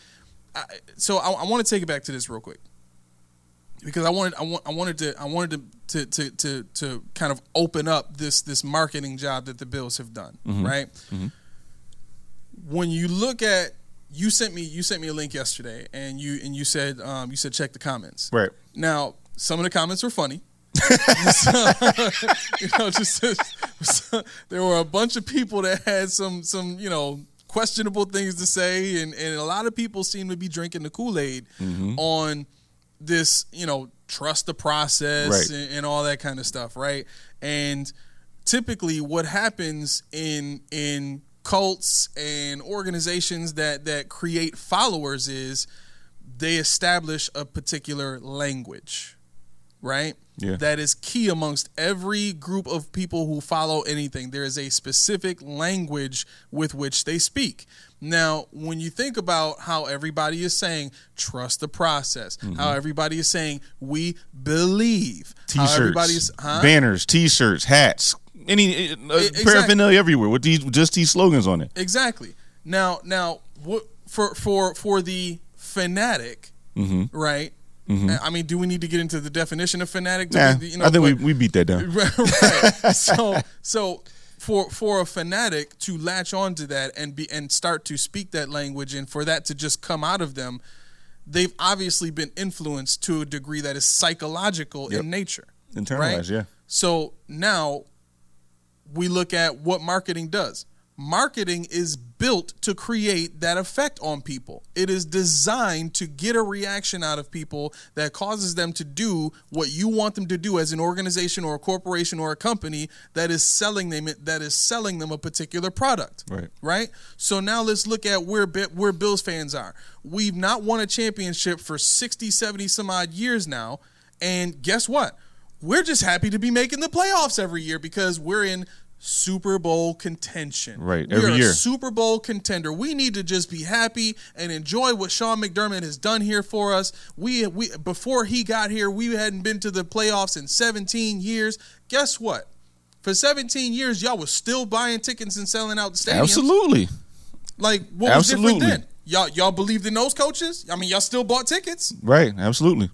I want to take it back to this real quick because I wanted to kind of open up this marketing job that the Bills have done, right? Mm-hmm. When you look at, you sent me a link yesterday, and you said check the comments. Right. Now, some of the comments were funny. There were a bunch of people that had some questionable things to say, and a lot of people seem to be drinking the Kool-Aid on this, trust the process, right, and all that kind of stuff, right? And typically what happens in cults and organizations that create followers is they establish a particular language, right? Yeah. That is key amongst every group of people who follow anything. There is a specific language with which they speak. Now, when you think about how everybody is saying, trust the process, how everybody is saying, we believe, T-shirts, banners, T-shirts, hats, any paraphernalia everywhere with these slogans on it. Exactly. Now, what for the fanatic, right? I mean, do we need to get into the definition of fanatic? I think we beat that down. Right. So for a fanatic to latch onto that and start to speak that language, and for that to just come out of them, they've obviously been influenced to a degree that is psychological in nature. Internalized, right? Yeah. So now we look at what marketing does. Marketing is built to create that effect on people. It is designed to get a reaction out of people that causes them to do what you want them to do as an organization or a corporation or a company that is selling them a particular product. Right? So now let's look at where Bills fans are. We've not won a championship for 60, 70 some odd years now, and guess what? We're just happy to be making the playoffs every year because we're in Super Bowl contention. Right, every year. A Super Bowl contender. We need to just be happy and enjoy what Sean McDermott has done here for us. We before he got here, we hadn't been to the playoffs in 17 years. Guess what? For 17 years, y'all was still buying tickets and selling out the stadiums. Absolutely. Like, what was different then? Y'all believed in those coaches? I mean, y'all still bought tickets. Right, absolutely.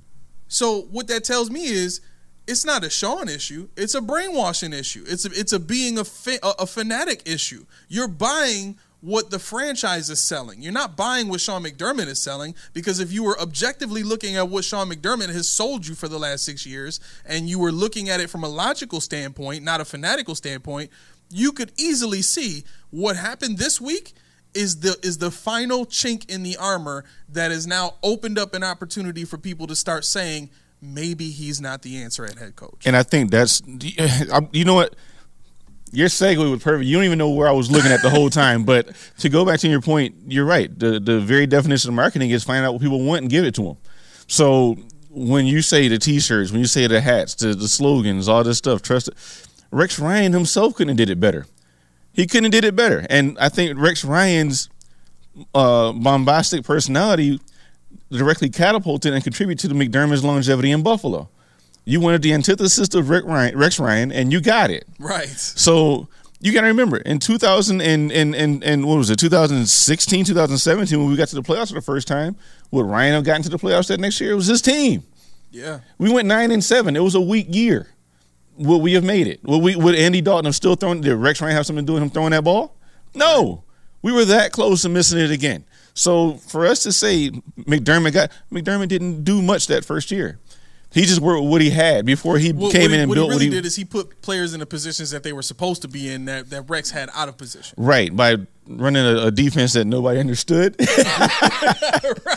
So what that tells me is, it's not a Sean issue. It's a brainwashing issue. It's a being a fanatic issue. You're buying what the franchise is selling. You're not buying what Sean McDermott is selling, because if you were objectively looking at what Sean McDermott has sold you for the last 6 years and you were looking at it from a logical standpoint, not a fanatical standpoint, you could easily see what happened this week is the final chink in the armor that has now opened up an opportunity for people to start saying, maybe he's not the answer at head coach. And I think that's, you know what? Your segue was perfect. You don't even know where I was looking at the whole time. But to go back to your point, you're right. The very definition of marketing is find out what people want and give it to them. So when you say the T-shirts, when you say the hats, the slogans, all this stuff, trust it. Rex Ryan himself couldn't have did it better. He couldn't have did it better. And I think Rex Ryan's bombastic personality directly catapulted and contributed to the McDermott's longevity in Buffalo. You wanted the antithesis of Rex Ryan, and you got it. Right. So you got to remember, in 2016, 2017, when we got to the playoffs for the first time, would Ryan have gotten to the playoffs that next year? It was his team. Yeah. We went 9-7. It was a weak year. Would we have made it? Would Andy Dalton have still thrown? Did Rex Ryan have something to do with him throwing that ball? No. We were that close to missing it again. So for us to say McDermott didn't do much that first year. He just worked with what he had before he came in and built what he did is he put players in the positions that they were supposed to be in that Rex had out of position. Right, by running a defense that nobody understood.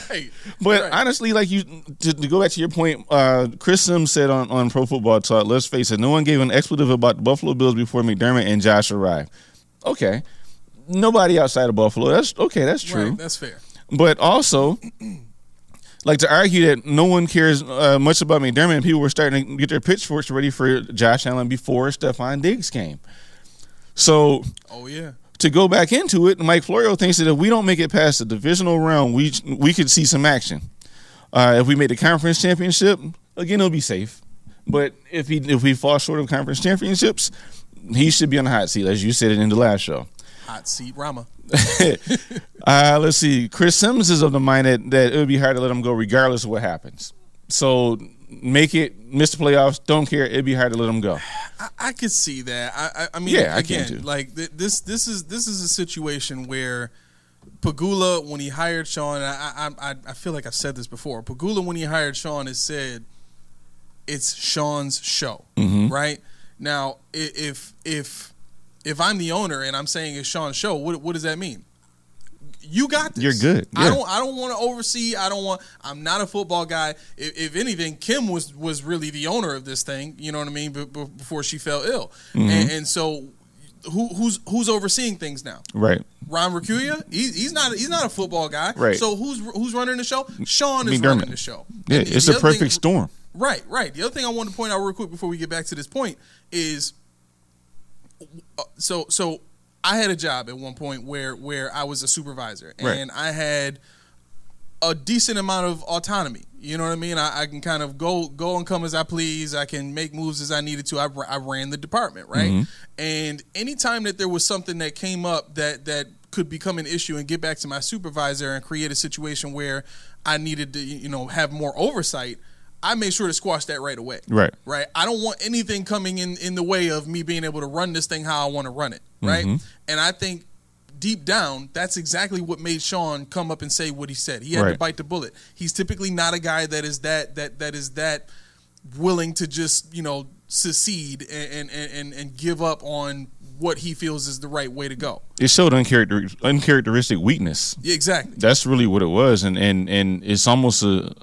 Right. But honestly, like to go back to your point, Chris Sims said on Pro Football Talk, let's face it, no one gave an expletive about the Buffalo Bills before McDermott and Josh arrived. Okay. Nobody outside of Buffalo. That's true. Right, that's fair. But also, like to argue that no one cares much about McDermott, and people were starting to get their pitchforks ready for Josh Allen before Stefon Diggs came. So, to go back into it, Mike Florio thinks that if we don't make it past the divisional round, we could see some action. If we make the conference championship, again, it'll be safe. But if we fall short of conference championships, he should be on the hot seat, as you said it in the last show. Hot seat Rama. Let's see. Chris Sims is of the mind that it would be hard to let him go regardless of what happens. So miss the playoffs, don't care. It'd be hard to let him go. I could see that. I mean, yeah, again, I can too. Like this is a situation where Pagula, when he hired Sean, I feel like I've said this before. Pagula, when he hired Sean, has said it's Sean's show, right? Now, if I'm the owner and I'm saying it's Sean's show, what does that mean? You got this. You're good. Yeah. I don't want to oversee. I'm not a football guy. If anything, Kim was really the owner of this thing. You know what I mean? Before she fell ill, and so who's overseeing things now? Right. Ron Recuya. He's not a football guy. Right. So who's running the show? Sean is McDermott. running the show. Yeah, it's a perfect storm. Right. The other thing I want to point out real quick before we get back to this point is, so I had a job at one point where I was a supervisor, and I had a decent amount of autonomy. You know what I mean? I can kind of go and come as I please. I can make moves as I needed to. I ran the department, right? And anytime that there was something that came up that could become an issue and get back to my supervisor and create a situation where I needed to, have more oversight, I made sure to squash that right away. Right. I don't want anything coming in the way of me being able to run this thing how I want to run it. Right. And I think deep down, that's exactly what made Sean come up and say what he said. He had to bite the bullet. He's typically not a guy that is that willing to just, secede and give up on what he feels is the right way to go. It showed uncharacteristic weakness. Yeah, exactly. That's really what it was, and it's almost a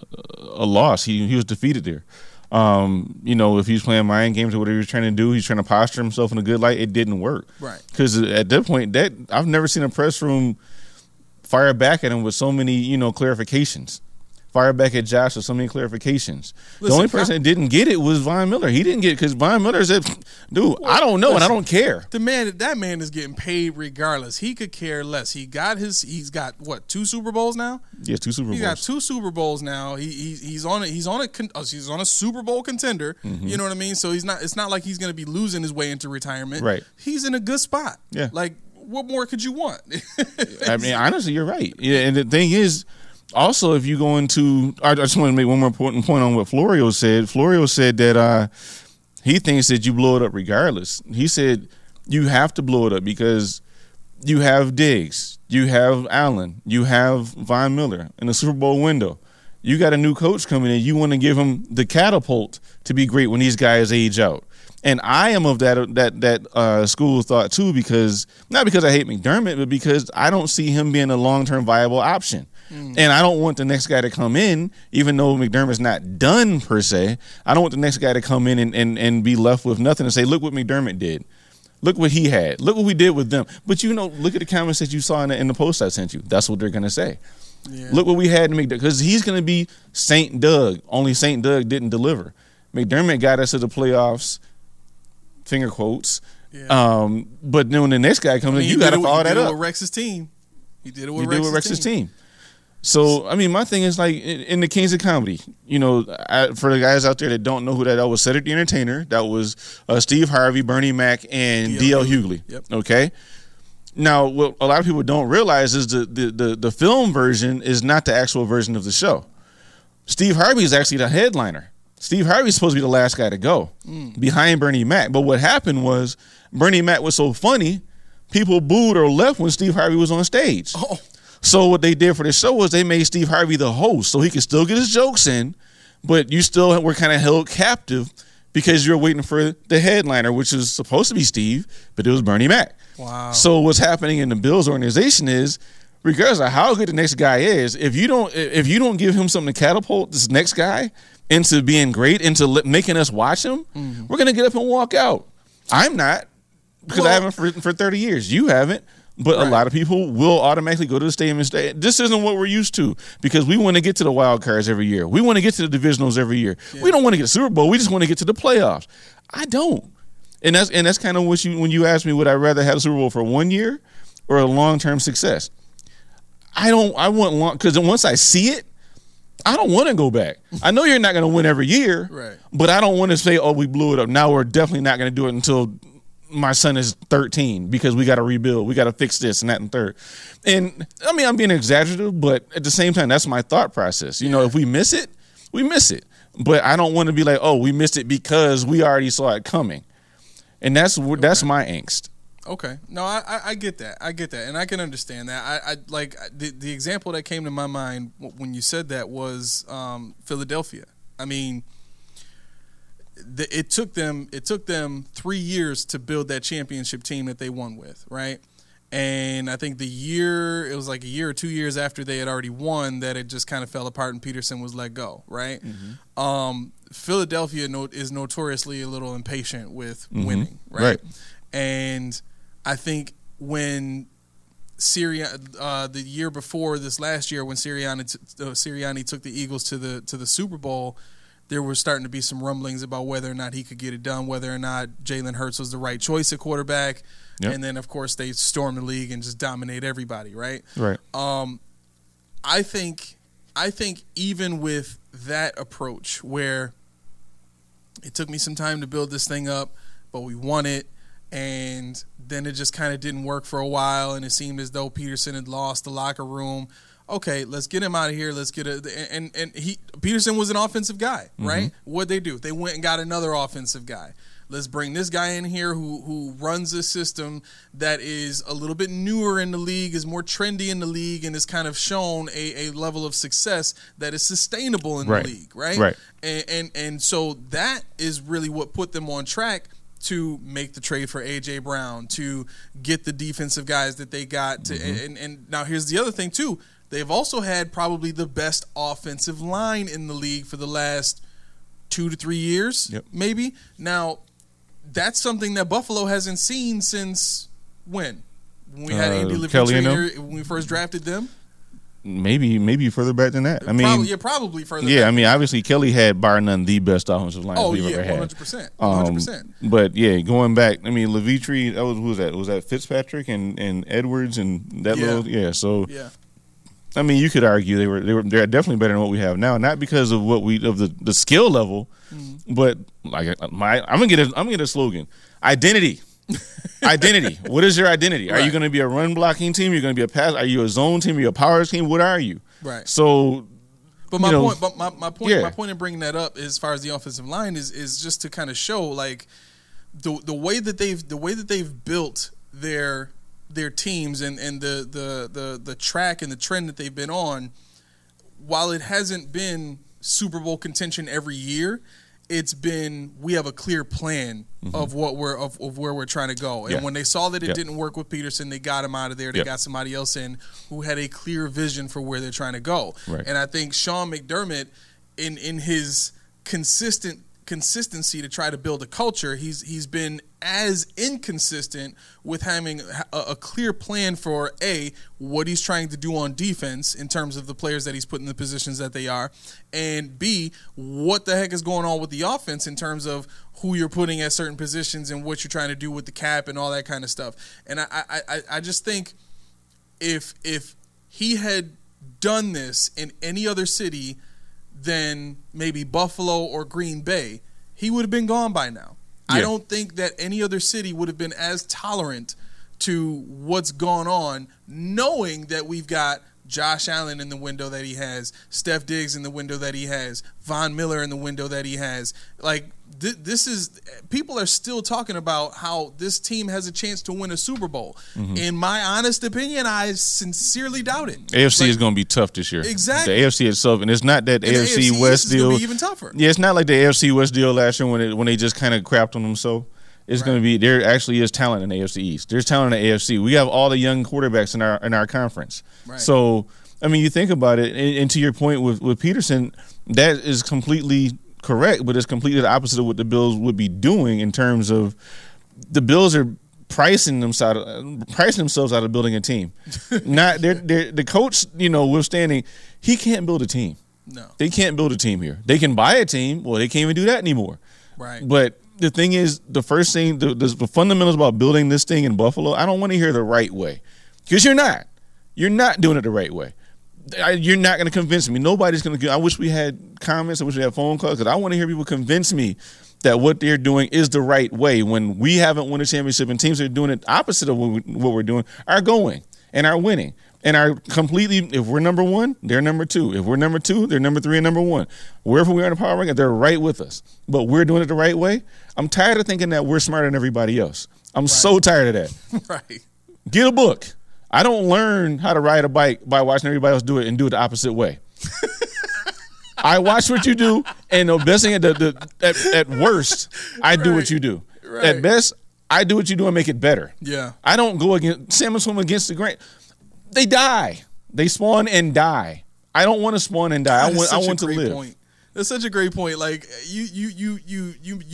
loss. He was defeated there. If he was playing mind games or whatever he was trying to do, he's trying to posture himself in a good light. It didn't work. Right. Because at that point, I've never seen a press room fire back at him with so many, clarifications. Fire back at Josh with so many clarifications. The only person that didn't get it was Von Miller. He didn't get it because Von Miller said, dude, I don't know and I don't care. That man is getting paid regardless. He could care less. He's got what, 2 Super Bowls now? Yeah, 2 Super Bowls. He got 2 Super Bowls now. He's on a Super Bowl contender. You know what I mean? So it's not like he's going to be losing his way into retirement. Right. He's in a good spot. Yeah. Like, what more could you want? I mean, honestly, you're right. Yeah, and the thing is, also, if you go into, I just want to make one more important point on what Florio said. Florio said that he thinks that you blow it up regardless. He said you have to blow it up because you have Diggs, you have Allen, you have Von Miller in the Super Bowl window. You got a new coach coming in. You want to give him the catapult to be great when these guys age out. And I am of that school of thought too, because not because I hate McDermott, but because I don't see him being a long-term viable option. And I don't want the next guy to come in, even though McDermott's not done per se. I don't want the next guy to come in and be left with nothing and say, look what McDermott did. Look what he had. Look what we did with them. But, look at the comments that you saw in the post I sent you. That's what they're going to say. Yeah. Look what we had in McDermott. Because he's going to be St. Doug. Only St. Doug didn't deliver. McDermott got us to the playoffs, finger quotes. Yeah. But then when the next guy comes in, you got to follow that up. He did it with Rex's team. He did it with Rex's team. So, I mean, my thing is like in the Kings of Comedy, for the guys out there that don't know who that was Cedric the Entertainer, that was Steve Harvey, Bernie Mac, and D.L. Hughley. Yep. Okay? Now, what a lot of people don't realize is the film version is not the actual version of the show. Steve Harvey is actually the headliner. Steve Harvey's supposed to be the last guy to go behind Bernie Mac. But what happened was Bernie Mac was so funny, people booed or left when Steve Harvey was on stage. Oh. So what they did for the show was they made Steve Harvey the host so he could still get his jokes in, but you still were kind of held captive because you're waiting for the headliner, which is supposed to be Steve, but it was Bernie Mac. Wow. So what's happening in the Bills organization is, regardless of how good the next guy is, if you don't give him something to catapult this next guy into being great, into making us watch him, we're gonna get up and walk out. I'm not, because I haven't for 30 years. You haven't. But a lot of people will automatically go to the stadium and stay. This isn't what we're used to, because we want to get to the wild cards every year. We want to get to the divisionals every year. Yeah. We don't want to get to the Super Bowl. We just want to get to the playoffs. I don't. And that's kind of what when you ask me, would I rather have a Super Bowl for 1 year or a long-term success? I want long, because once I see it, I don't want to go back. I know you're not going to win every year, right? But I don't want to say, oh, we blew it up. Now we're definitely not going to do it until my son is 13, because we got to rebuild. We got to fix this and that and third. And I mean, I'm being exaggerative, but at the same time, that's my thought process. You know, if we miss it, we miss it. But I don't want to be like, oh, we missed it because we already saw it coming. And that's my angst. Okay. No, I get that. I get that. And I can understand that. I like the example that came to my mind when you said that was Philadelphia. I mean, it took them 3 years to build that championship team that they won with, right? And I think it was like a year or 2 years after they had already won that it just kind of fell apart and Peterson was let go, right? Philadelphia is notoriously a little impatient with winning, right? And I think when the year before this last year, when Sirianni took the Eagles to the Super Bowl, there was starting to be some rumblings about whether or not he could get it done, whether or not Jalen Hurts was the right choice at quarterback. Yep. And then, of course, they storm the league and just dominate everybody, right? Right. I think even with that approach, where it took me some time to build this thing up, but we won it, and then it just kind of didn't work for a while, and it seemed as though Peterson had lost the locker room. Okay, let's get him out of here. Let's get Peterson was an offensive guy, right? What'd they do? They went and got another offensive guy. Let's bring this guy in here who runs a system that is a little bit newer in the league, is more trendy in the league, and has kind of shown a level of success that is sustainable in the league, right? Right. And so that is really what put them on track to make the trade for A.J. Brown, to get the defensive guys that they got. And now here's the other thing, too. They've also had probably the best offensive line in the league for the last 2 to 3 years, maybe. Now, that's something that Buffalo hasn't seen since when? When we had Andy Livingston when we first drafted them? Maybe further back than that. I mean, probably further. Yeah, back. I mean, obviously Kelly had bar none the best offensive line we've ever had. 100%. But yeah, going back, I mean, Levitri, who was that? Was that Fitzpatrick and Edwards and that little? So I mean, you could argue they're definitely better than what we have now. Not because of the skill level, but like I'm gonna get a slogan: identity. Identity. What is your identity? Right. Are you going to be a run blocking team? You're going to be a pass? Are you a zone team? Are you a power team? What are you? Right. So, but my point in bringing that up as far as the offensive line is just to kind of show like the way that they've built their teams and the track and the trend that they've been on. While it hasn't been Super Bowl contention every year, it's been, we have a clear plan of what where we're trying to go. And when they saw that it didn't work with Peterson, they got him out of there. They got somebody else in who had a clear vision for where they're trying to go. Right. And I think Sean McDermott, in his consistency to try to build a culture, he's been as inconsistent with having a clear plan for what he's trying to do on defense in terms of the players that he's put in the positions that they are, and B, what the heck is going on with the offense in terms of who you're putting at certain positions and what you're trying to do with the cap and all that kind of stuff. And I just think if he had done this in any other city than maybe Buffalo or Green Bay, he would have been gone by now. Yeah. I don't think that any other city would have been as tolerant to what's gone on, knowing that we've got Josh Allen in the window that he has, Steph Diggs in the window that he has, Von Miller in the window that he has. Like, this is – people are still talking about how this team has a chance to win a Super Bowl. Mm-hmm. In my honest opinion, I sincerely doubt it. AFC is going to be tough this year. Exactly. The AFC itself, and it's not that AFC West deal. It's going to be even tougher. Yeah, it's not like the AFC West deal last year when they just kind of crapped on themselves. It's going to be – there actually is talent in the AFC East. There's talent in the AFC. We have all the young quarterbacks in our conference. Right. So, I mean, you think about it, and to your point with Peterson, that is completely – correct, but it's completely the opposite of what the Bills would be doing in terms of the Bills are pricing themselves out of building a team. Not the coach, withstanding, he can't build a team. No, they can't build a team here. They can buy a team. Well, they can't even do that anymore. Right. But the thing is, the first thing, the fundamentals about building this thing in Buffalo, I don't want to hear the right way, because you're not. You're not doing it the right way. You're not going to convince me. Nobody's going to. I wish we had comments. I wish we had phone calls, because I want to hear people convince me that what they're doing is the right way when we haven't won a championship and teams that are doing it opposite of what we're doing are going and are winning and are completely. If we're number one, they're number two. If we're number two, they're number three and number one. Wherever we are in the power ranking, they're right with us. But we're doing it the right way. I'm tired of thinking that we're smarter than everybody else. I'm so tired of that. Right. Get a book. I don't learn how to ride a bike by watching everybody else do it and do it the opposite way. I watch what you do, and the best thing at worst, I do what you do. Right. At best, I do what you do and make it better. Yeah. I don't go against salmon swim against the grain. They die. They spawn and die. I don't want to spawn and die. I want to live. Point. That's such a great point. Like you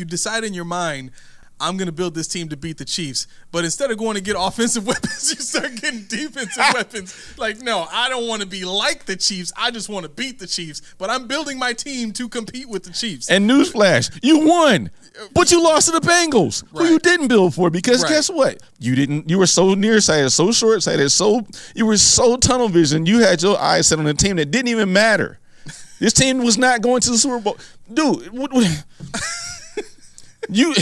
decide in your mind, I'm going to build this team to beat the Chiefs. But instead of going to get offensive weapons, you start getting defensive weapons. Like, no, I don't want to be like the Chiefs. I just want to beat the Chiefs. But I'm building my team to compete with the Chiefs. And newsflash, you won. But you lost to the Bengals, who you didn't build for, because guess what? You were so nearsighted, so short-sighted, you were so tunnel vision. You had your eyes set on a team that didn't even matter. This team was not going to the Super Bowl. Dude, you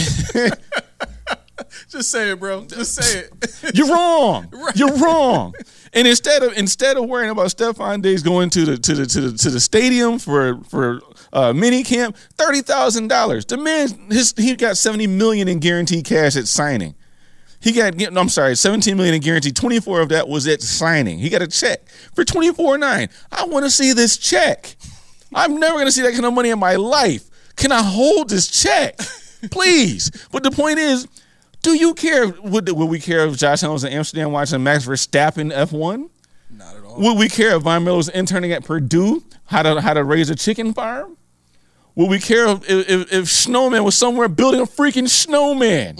just say it, bro. Just say it. You're wrong. Right. You're wrong. And instead of worrying about Stefon Diggs going to the stadium for mini camp, $30,000. The man he got $70 million in guaranteed cash at signing. $17 million in guaranteed. 24 of that was at signing. He got a check for $24.9. I want to see this check. I'm never going to see that kind of money in my life. Can I hold this check? Please. But the point is, do you care? Would we care if Josh Allen was in Amsterdam watching Max Verstappen F1? Not at all. Would we care if Von Miller was interning at Purdue how to raise a chicken farm? Would we care if Snowman was somewhere building a freaking snowman?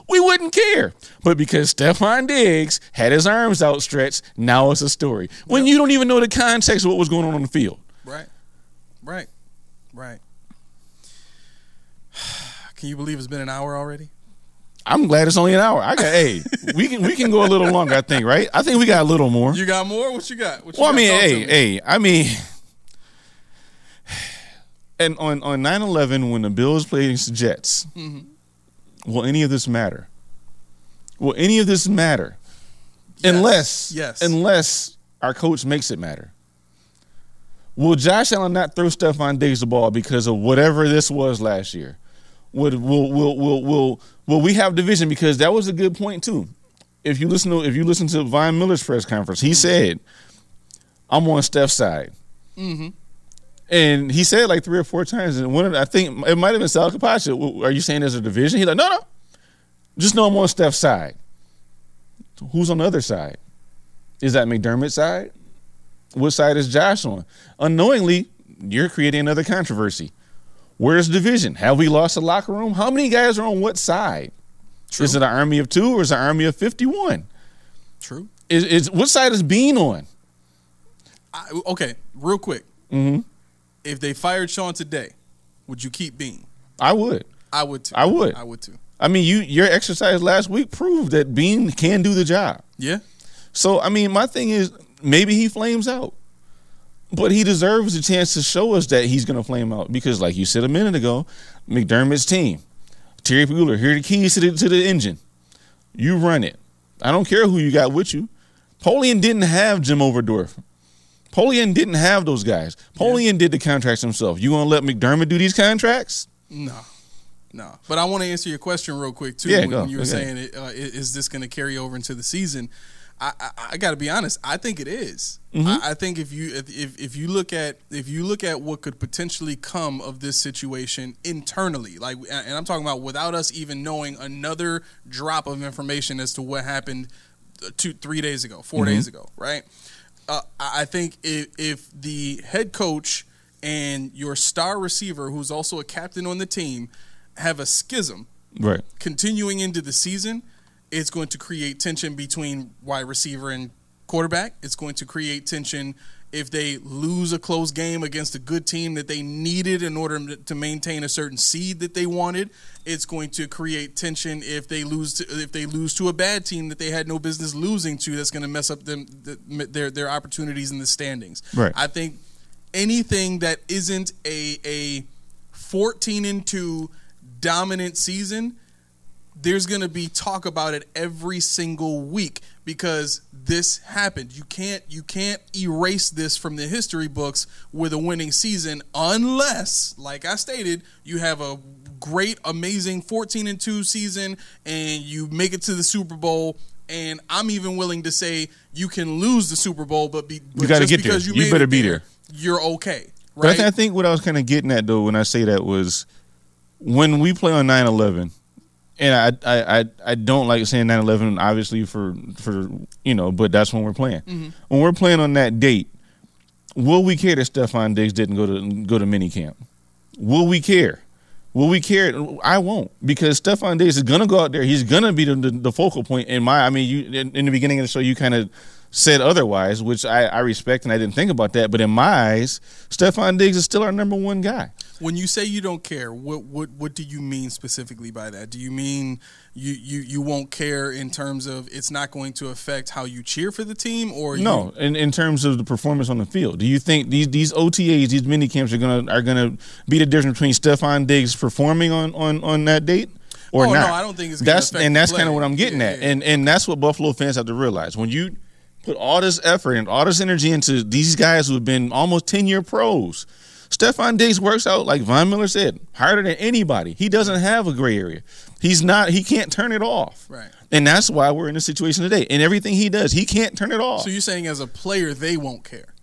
We wouldn't care. But because Stefon Diggs had his arms outstretched, now it's a story. When you don't even know the context of what was going on the field. Right. Can you believe it's been an hour already? I'm glad it's only an hour. We can go a little longer, I think, right? I think we got a little more. You got more? What you got? And on 9/11, when the Bills played against the Jets, will any of this matter? Will any of this matter? Yes. Unless our coach makes it matter. Will Josh Allen not throw Stefon Diggs the ball because of whatever this was last year? Will we have division? Because that was a good point too. If you listen to Von Miller's press conference, he said, "I'm on Steph's side," and he said it like 3 or 4 times. And I think it might have been Sal Capaccio. Are you saying there's a division? He's like, no, just know I'm on Steph's side. Who's on the other side? Is that McDermott's side? What side is Josh on? Unknowingly, you're creating another controversy. Where's the division? Have we lost the locker room? How many guys are on what side? True. Is it an army of 2 or is it an army of 51? True. Is what side is Bean on? Okay, real quick. If they fired Sean today, would you keep Bean? I would. I would too. I would too. I mean, your exercise last week proved that Bean can do the job. Yeah. So, I mean, my thing is, maybe he flames out. But he deserves a chance to show us that he's going to flame out because, like you said a minute ago, McDermott's team, Terry Bueller, here are the keys to the engine. You run it. I don't care who you got with you. Polian didn't have Jim Overdorf. Polian didn't have those guys. Polian did the contracts himself. You gonna let McDermott do these contracts? No. But I want to answer your question real quick too. When you were saying, is this going to carry over into the season? I got to be honest. I think it is. I think if you look at what could potentially come of this situation internally, and I'm talking about without us even knowing another drop of information as to what happened 3 days ago, 4 days ago, right? I think if the head coach and your star receiver, who's also a captain on the team, have a schism, right, continuing into the season, it's going to create tension between wide receiver and quarterback. It's going to create tension if they lose a close game against a good team that they needed in order to maintain a certain seed that they wanted. It's going to create tension if they lose to a bad team that they had no business losing to. That's going to mess up their opportunities in the standings. Right. I think anything that isn't a 14-2 dominant season, there's going to be talk about it every single week because this happened. You can't erase this from the history books with a winning season unless, like I stated, you have a great, amazing 14-2 season and you make it to the Super Bowl. And I'm even willing to say you can lose the Super Bowl, but you got to get there. You better be there. You're okay, right? But I think what I was kind of getting at though when I say that was when we play on 9/11. And I don't like saying 9/11, obviously for but that's when we're playing. When we're playing on that date, will we care that Stefon Diggs didn't go to minicamp? Will we care? Will we care? I won't, because Stefon Diggs is gonna go out there. He's gonna be the focal point. In the beginning of the show, you kind of said otherwise, which I respect, and I didn't think about that. But in my eyes, Stefon Diggs is still our number one guy. When you say you don't care, what do you mean specifically by that? Do you mean you won't care in terms of it's not going to affect how you cheer for the team, or no? In terms of the performance on the field, do you think these OTAs, these mini camps are gonna be the difference between Stefon Diggs performing on that date? Or not? No, I don't think it's gonna affect and that's the kind of play. what I'm getting at, and that's what Buffalo fans have to realize. When you put all this effort and all this energy into these guys who have been almost 10-year pros, Stefon Diggs works out, like Von Miller said, harder than anybody. He doesn't have a gray area. He can't turn it off. Right. And that's why we're in this situation today. And everything he does, he can't turn it off. So you're saying as a player, they won't care?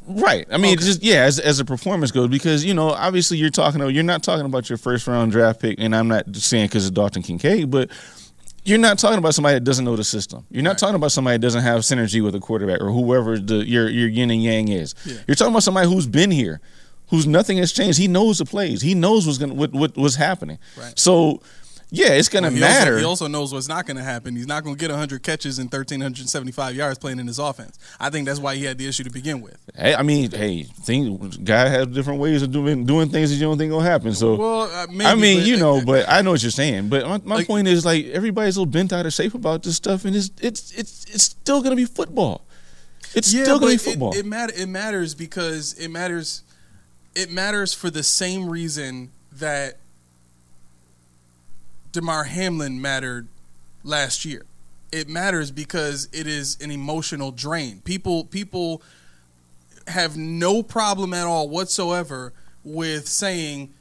Right. I mean, as a performance goes, because, obviously you're not talking about your first round draft pick, and I'm not just saying because of Dalton Kincaid, but you're not talking about somebody that doesn't know the system. You're not talking about somebody that doesn't have synergy with a quarterback or whoever your yin and yang is. Yeah. You're talking about somebody who's been here, who's nothing has changed. He knows the plays. He knows what was happening. Right. So, yeah, it's going to matter. He also knows what's not going to happen. He's not going to get 100 catches and 1,375 yards playing in his offense. I think that's why he had the issue to begin with. Hey, guy has different ways of doing things that you don't think will happen. So, maybe, but I know what you're saying. But my point is, like, everybody's a little bent out of shape about this stuff, and it's still going to be football. It's still going to be football. It matters because it matters. It matters for the same reason that Damar Hamlin mattered last year. It matters because it is an emotional drain. People have no problem at all whatsoever with saying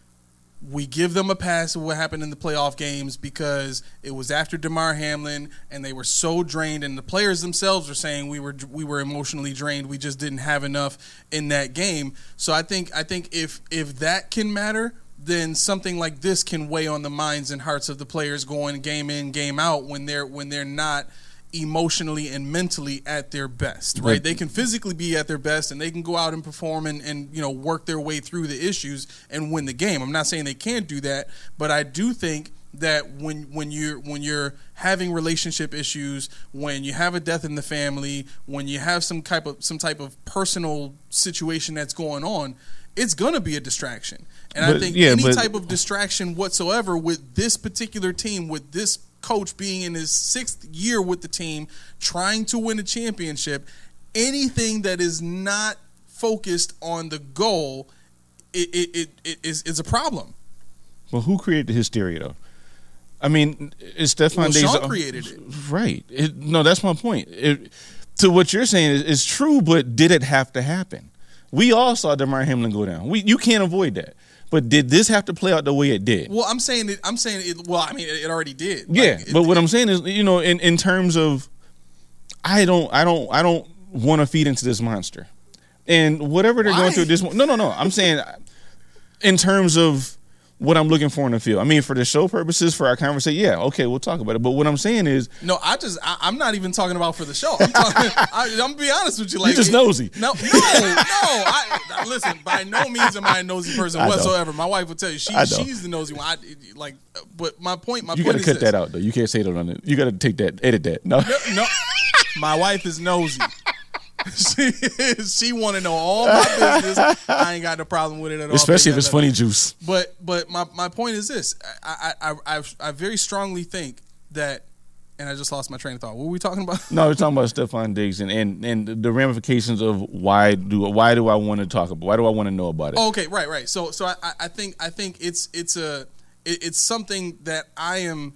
we give them a pass of what happened in the playoff games because it was after Damar Hamlin and they were so drained, and the players themselves are saying we were emotionally drained. We just didn't have enough in that game. So I think if that can matter, then something like this can weigh on the minds and hearts of the players going game in, game out when they're not emotionally and mentally at their best, right? They can physically be at their best and they can go out and perform and work their way through the issues and win the game. I'm not saying they can't do that, but I do think that when you're having relationship issues, when you have a death in the family, when you have some type of personal situation that's going on, it's gonna be a distraction. And I think any type of distraction whatsoever with this particular team, with this coach being in his 6th year with the team, trying to win a championship, anything that is not focused on the goal, it is a problem. Well, who created the hysteria, though? I mean, is Stefon Diggs? Sean created it. Right. No, that's my point. to what you're saying is true, but did it have to happen? We all saw Damar Hamlin go down. You can't avoid that. But did this have to play out the way it did? Well, I'm saying it. Well, I mean, it already did. Yeah, but what I'm saying is, in terms of, I don't want to feed into this monster, and whatever they're going through this. No. I'm saying, in terms of what I'm looking for in the field. I mean, for the show purposes, for our conversation, yeah, okay, we'll talk about it. But what I'm saying is, no, I'm not even talking about for the show. I'm gonna be honest with you. Like, you're just nosy. No. Listen, by no means am I a nosy person whatsoever. My wife would tell you she's the nosy one. But my point. You got to cut that out though. You can't say that on it. You got to edit that. No. My wife is nosy. She want to know all my business. I ain't got no problem with it at all. Especially if it's funny juice. But my point is this: I very strongly think that, and I just lost my train of thought. What were we talking about? No, we're talking about Stefon Diggs and the ramifications of why do I want to talk about? Why do I want to know about it? Oh, okay, right. So I think it's something that I am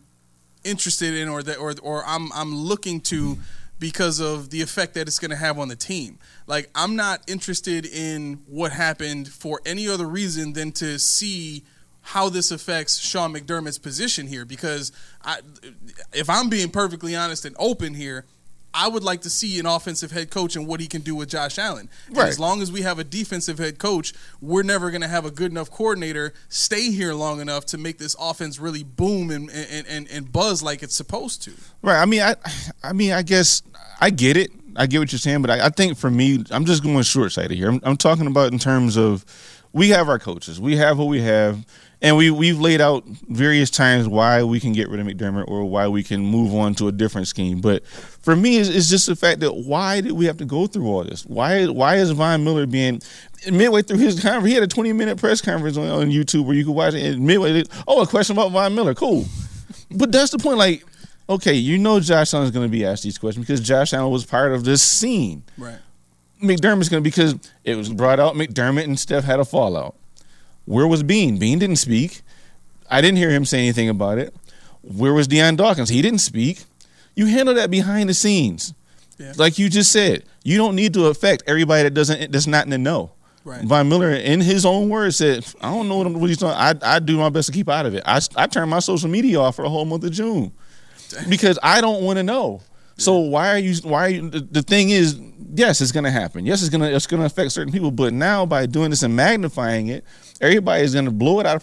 interested in, or I'm looking to, because of the effect that it's going to have on the team. Like, I'm not interested in what happened for any other reason than to see how this affects Sean McDermott's position here. Because if I'm being perfectly honest and open here, I would like to see an offensive head coach and what he can do with Josh Allen. And as long as we have a defensive head coach, we're never going to have a good enough coordinator stay here long enough to make this offense really boom and buzz like it's supposed to. Right. I mean, I guess I get it. I get what you're saying, but I think for me, I'm just going short-sighted here. I'm talking about in terms of, we have our coaches. We have what we have. And we've laid out various times why we can get rid of McDermott or why we can move on to a different scheme. But for me, it's just the fact that, why did we have to go through all this? Why is Von Miller being midway through his conference? He had a 20-minute press conference on YouTube where you could watch it. And midway, a question about Von Miller, cool. But that's the point. Like, okay, Josh Allen is going to be asked these questions because Josh Allen was part of this scene. Right. McDermott's going to, because it was brought out McDermott and Steph had a fallout. Where was Bean? Bean didn't speak. I didn't hear him say anything about it. Where was Deion Dawkins? He didn't speak. You handle that behind the scenes. Yeah. Like you just said, you don't need to affect everybody that's not in the know. Right. Von Miller, in his own words, said, I don't know what he's talking. I do my best to keep out of it. I turned my social media off for a whole month of June because I don't want to know. So why are you? The thing is, yes, it's going to happen. Yes, it's going to affect certain people. But now, by doing this and magnifying it, everybody is going to blow it out of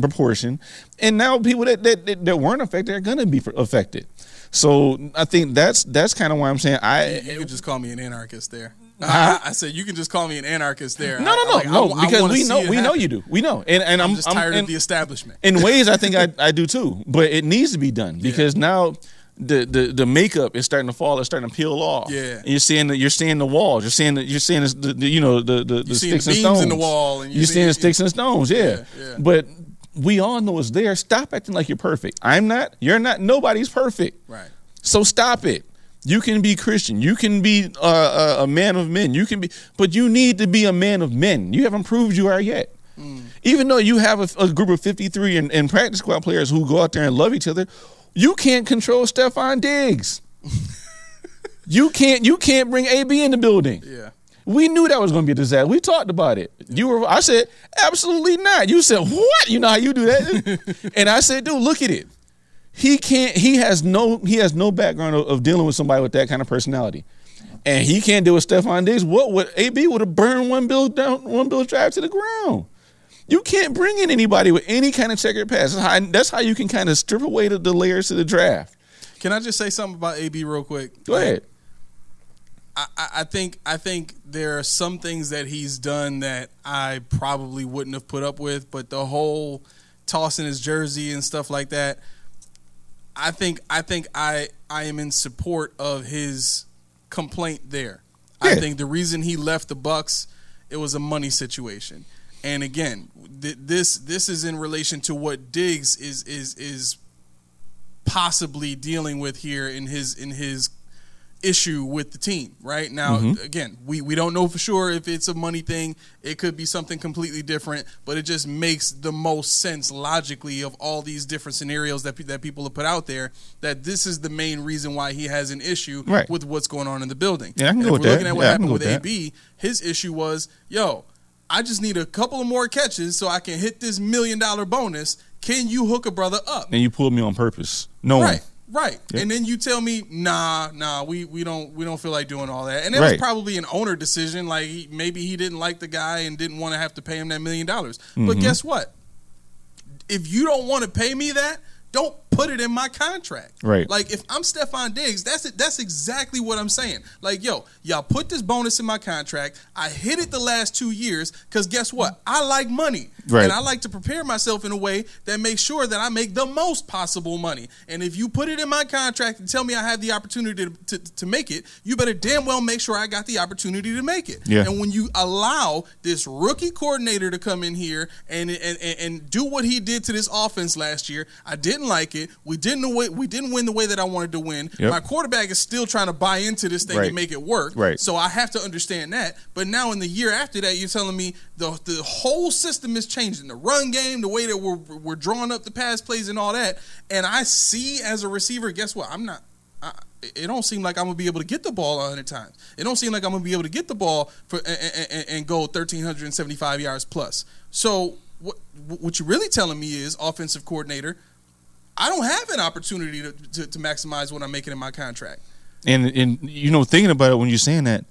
proportion. And now people that weren't affected are going to be affected. So I think that's kind of why I'm saying you could just call me an anarchist there. I said you can just call me an anarchist there. No, because we know you do. We know, and I'm just tired of the establishment. In ways, I think I do too. But it needs to be done because now the makeup is starting to fall. It's starting to peel off. Yeah, and you're seeing the walls. You're seeing the sticks and stones in the wall. And you're seeing the sticks and stones. Yeah. But we all know it's there. Stop acting like you're perfect. I'm not. You're not. Nobody's perfect. Right. So stop it. You can be Christian. You can be a man of men. You can be, but you need to be a man of men. You haven't proved you are yet. Even though you have a group of 53 and practice squad players who go out there and love each other, you can't control Stefon Diggs. You can't bring AB in the building. Yeah. We knew that was going to be a disaster. We talked about it. I said, absolutely not. You said, what? You know how you do that? And I said, dude, look at it. He has no background of dealing with somebody with that kind of personality. And he can't deal with Stefon Diggs. What would AB would have burned one bill drive to the ground. You can't bring in anybody with any kind of checkered past. That's how you can kind of strip away the layers to the draft. Can I just say something about AB real quick? Go ahead. I think there are some things that he's done that I probably wouldn't have put up with, but the whole tossing his jersey and stuff like that, I think I am in support of his complaint there. Yeah. I think the reason he left the Bucs, it was a money situation. And again, this is in relation to what Diggs is possibly dealing with here in his issue with the team right now. Again, we don't know for sure if it's a money thing. It could be something completely different, but it just makes the most sense logically of all these different scenarios that people have put out there, that this is the main reason why he has an issue with what's going on in the building. Yeah, I can and go if with we're that. looking at what Yeah, I happened can go with with that. AB, his issue was, I just need a couple of more catches so I can hit this $1 million bonus. Can you hook a brother up? And you pulled me on purpose. No. Right. Yep. And then you tell me, nah, we don't feel like doing all that. And it was probably an owner decision. Like maybe he didn't like the guy and didn't want to have to pay him that $1 million. But guess what? If you don't want to pay me that, don't put it in my contract. Right. Like if I'm Stefon Diggs, that's it. That's exactly what I'm saying. Like, y'all put this bonus in my contract. I hit it the last 2 years because guess what? I like money. Right. And I like to prepare myself in a way that makes sure that I make the most possible money. And if you put it in my contract and tell me I have the opportunity to make it, you better damn well make sure I got the opportunity to make it. Yeah. And when you allow this rookie coordinator to come in here and do what he did to this offense last year, I didn't like it. We didn't win the way that I wanted to win. Yep. My quarterback is still trying to buy into this thing and make it work. Right. So I have to understand that. But now in the year after that, you're telling me the whole system is changing. The run game, the way that we're drawing up the pass plays and all that. And I see as a receiver, guess what? It don't seem like I'm going to be able to get the ball 100 times. It don't seem like I'm going to be able to get the ball and go 1,375 yards plus. So what you're really telling me is, offensive coordinator, I don't have an opportunity to maximize what I'm making in my contract. And thinking about it, when you're saying that,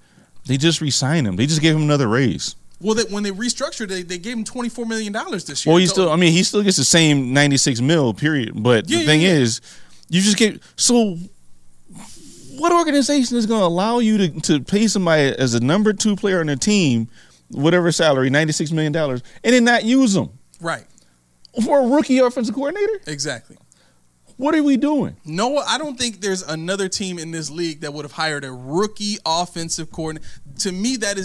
they just re-signed him. They just gave him another raise. Well, when they restructured, they gave him $24 million this year. Well, he still gets the same $96 million, period. But the thing is, you just get so. What organization is going to allow you to pay somebody as a number 2 player on the team, whatever salary, $96 million, and then not use them? Right. For a rookie offensive coordinator? Exactly. What are we doing? No, I don't think there's another team in this league that would have hired a rookie offensive coordinator. To me, that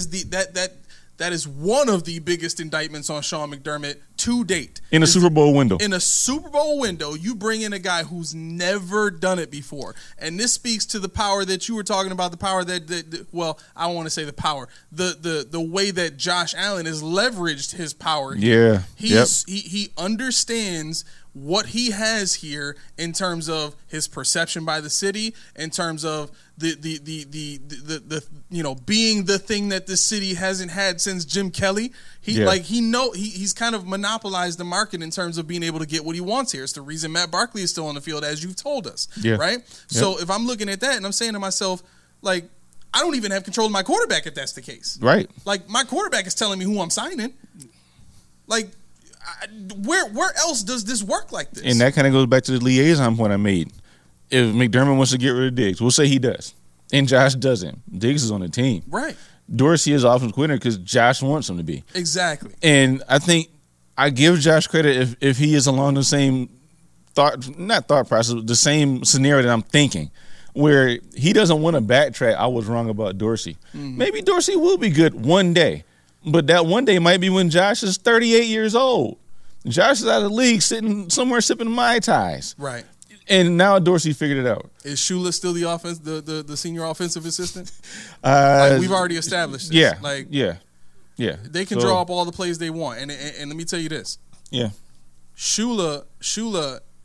is one of the biggest indictments on Sean McDermott to date. In a Super Bowl window. In a Super Bowl window, you bring in a guy who's never done it before. And this speaks to the power that you were talking about, the power that well, I don't want to say the power. The way that Josh Allen has leveraged his power here. Yeah. He understands what he has here in terms of his perception by the city, in terms of the being the thing that the city hasn't had since Jim Kelly. He's kind of monopolized the market in terms of being able to get what he wants here. It's the reason Matt Barkley is still on the field, as you've told us. Yeah. Right? Yep. So if I'm looking at that and I'm saying to myself, like, I don't even have control of my quarterback if that's the case. Right. Like, my quarterback is telling me who I'm signing. Like, where else does this work like this? And that kind of goes back to the liaison point I made. If McDermott wants to get rid of Diggs, we'll say he does, and Josh doesn't. Diggs is on the team. Right. Dorsey is offensive coordinator because Josh wants him to be. Exactly. And I think I give Josh credit if he is along the same thought process, the same scenario that I'm thinking, where he doesn't want to backtrack. I was wrong about Dorsey. Mm-hmm. Maybe Dorsey will be good one day. But that one day might be when Josh is 38 years old. Josh is out of the league, sitting somewhere sipping Mai Tais. Right. And now Dorsey figured it out. Is Shula still the senior offensive assistant? We've already established this. Yeah. They can draw up all the plays they want. And let me tell you this. Yeah. Shula,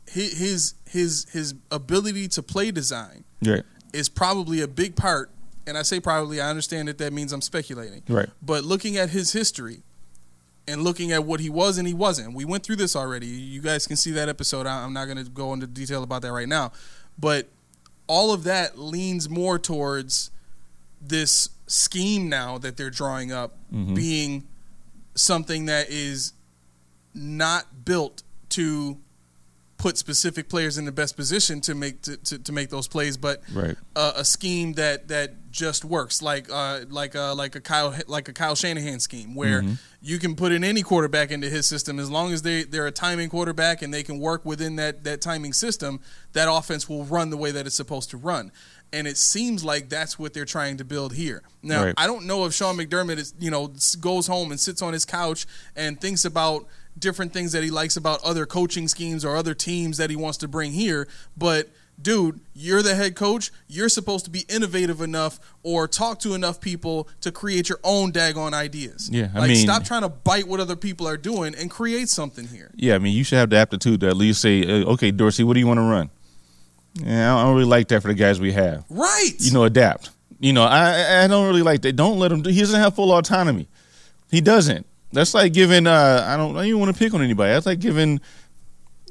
his ability to play design is probably a big part. And I say probably, I understand that means I'm speculating. Right. But looking at his history and looking at what he was and he wasn't, we went through this already. You guys can see that episode. I'm not going to go into detail about that right now. But all of that leans more towards this scheme now that they're drawing up being something that is not built to put specific players in the best position to make those plays, but a scheme that just works, like a Kyle Shanahan scheme, where you can put in any quarterback into his system as long as they're a timing quarterback and they can work within that timing system. That offense will run the way that it's supposed to run, and it seems like that's what they're trying to build here. Now, I don't know if Sean McDermott goes home and sits on his couch and thinks about different things that he likes about other coaching schemes or other teams that he wants to bring here, but dude, you're the head coach. You're supposed to be innovative enough or talk to enough people to create your own daggone ideas. Yeah, I like, mean, stop trying to bite what other people are doing and create something here. Yeah, I mean, you should have the aptitude to at least say, okay, Dorsey, what do you want to run? Yeah, I don't really like that for the guys we have. Right. Adapt. I don't really like that. Don't let him do. He doesn't have full autonomy. He doesn't. That's like giving. I don't even want to pick on anybody. That's like giving.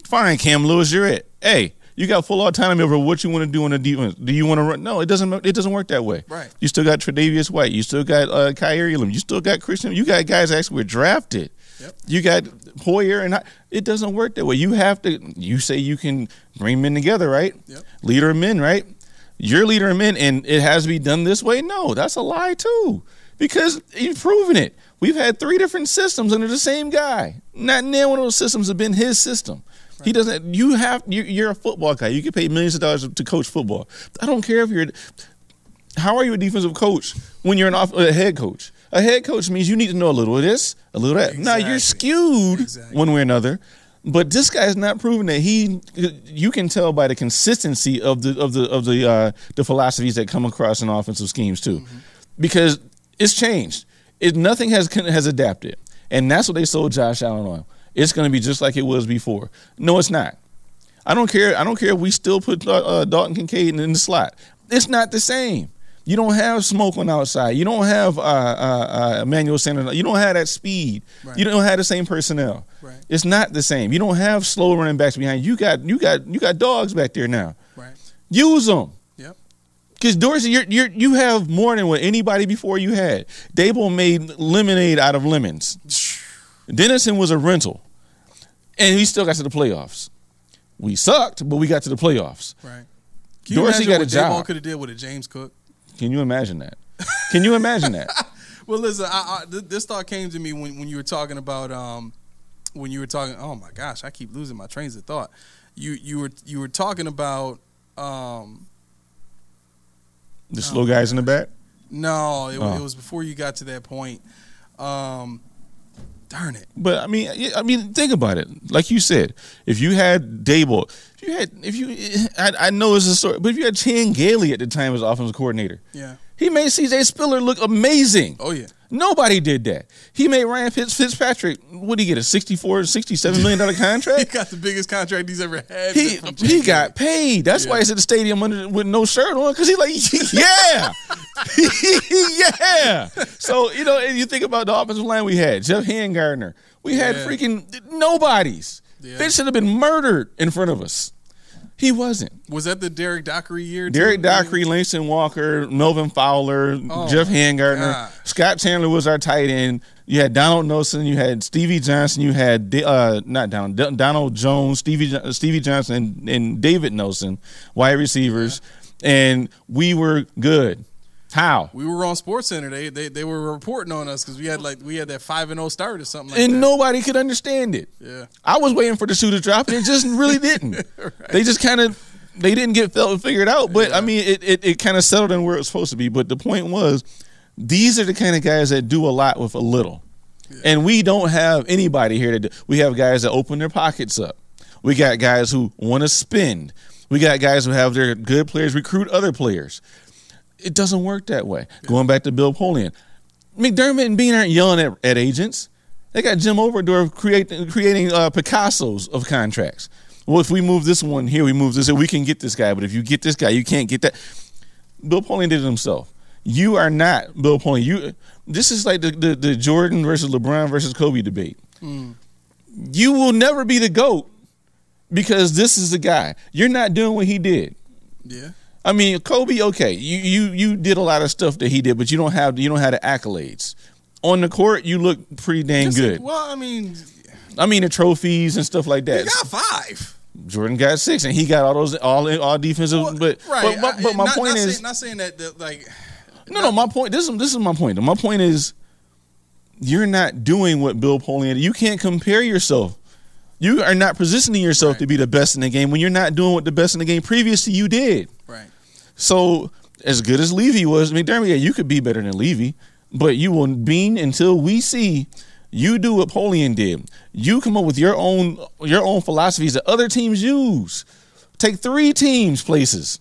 Fine, Cam Lewis, you're it. Hey, you got full autonomy over what you want to do in the defense. Do you want to run? No, it doesn't. It doesn't work that way. Right. You still got Tre'Davious White. You still got Kyrie Elam. You still got Christian. You got guys that actually were drafted. Yep. You got Hoyer, and it doesn't work that way. You have to. You say you can bring men together, right? Yep. Leader of men, right? You're leader of men, and it has to be done this way. No, that's a lie too, because you've proven it. We've had 3 different systems under the same guy. Not near one of those systems have been his system. Right. He doesn't. You're a football guy. You get paid millions of dollars to coach football. I don't care if you're. How are you a defensive coach when you're a head coach? A head coach means you need to know a little of this, a little of that. Exactly. Now you're skewed one way or another, but this guy's not proving that you can tell by the consistency of the philosophies that come across in offensive schemes too, because it's changed. Nothing has adapted, and that's what they sold Josh Allen on. It's going to be just like it was before. No, it's not. I don't care. I don't care if we still put Dalton Kincaid in the slot. It's not the same. You don't have smoke on the outside. You don't have Emmanuel Sanders. You don't have that speed. Right. You don't have the same personnel. Right. It's not the same. You don't have slow running backs behind you. You got dogs back there now. Right. Use them. Yep. Because Dorsey, you have more than what anybody before you had. Dable made lemonade out of lemons. Dennison was a rental, and we still got to the playoffs. We sucked, but we got to the playoffs. Right. Dorsey got a job. Dable could have did with a James Cook. Can you imagine that? Can you imagine that? Well, listen, this thought came to me when you were talking about oh my gosh, I keep losing my trains of thought. You were talking about the slow guys in the back. No, it was before you got to that point. Darn it! But I mean, think about it. Like you said, if you had Dable, I know it's a story, but if you had Chan Gailey at the time as offensive coordinator, yeah, he made C.J. Spiller look amazing. Oh yeah, nobody did that. He made Ryan Fitzpatrick. What did he get? A $67 million contract? He got the biggest contract he's ever had. He got paid. That's why he's at the stadium with no shirt on, because he's like, yeah. Yeah. So, and you think about the offensive line we had, Jeff Handgardner. We had freaking nobodies. Yeah. They should have been murdered in front of us. He wasn't. Was that the Derek Dockery year? Derek Dockery, Langston Walker, Melvin Fowler, Jeff Handgardner. Scott Chandler was our tight end. You had Donald Nelson. You had Stevie Johnson. You had Donald Jones, Stevie Johnson, and David Nelson, wide receivers. Yeah. And we were good. How? We were on SportsCenter. They were reporting on us because we had that 5-0 start or something like that. And nobody could understand it. Yeah. I was waiting for the shoe to drop, and it just really didn't. Right. They just they didn't get figured out. But, I mean, it kind of settled in where it was supposed to be. But the point was, these are the kind of guys that do a lot with a little. Yeah. And we don't have anybody here we have guys that open their pockets up. We got guys who want to spend. We got guys who have their good players recruit other players. It doesn't work that way. Yeah. Going back to Bill Polian. McDermott and Bean aren't yelling at agents. They got Jim Oberdorf creating Picassos of contracts. Well, if we move this one here, we move this here, we can get this guy. But if you get this guy, you can't get that. Bill Polian did it himself. You are not Bill Polian. This is like the Jordan versus LeBron versus Kobe debate. Mm. You will never be the GOAT because this is the guy. You're not doing what he did. Yeah. I mean, Kobe, okay, you did a lot of stuff that he did, but you don't have the accolades. On the court, you look pretty dang good. Well, I mean the trophies and stuff like that. He got 5. Jordan got 6, and he got all those all defensive. Well, but right. But my point is not saying that like. No. My point. This is my point. My point is, you're not doing what Bill Polian did. You can't compare yourself. You are not positioning yourself to be the best in the game when you're not doing what the best in the game previous to you did. Right. So as good as Levy was, McDermott, yeah, you could be better than Levy, but you will be until we see you do what Polian did. You come up with your own philosophies that other teams use take 3 teams places.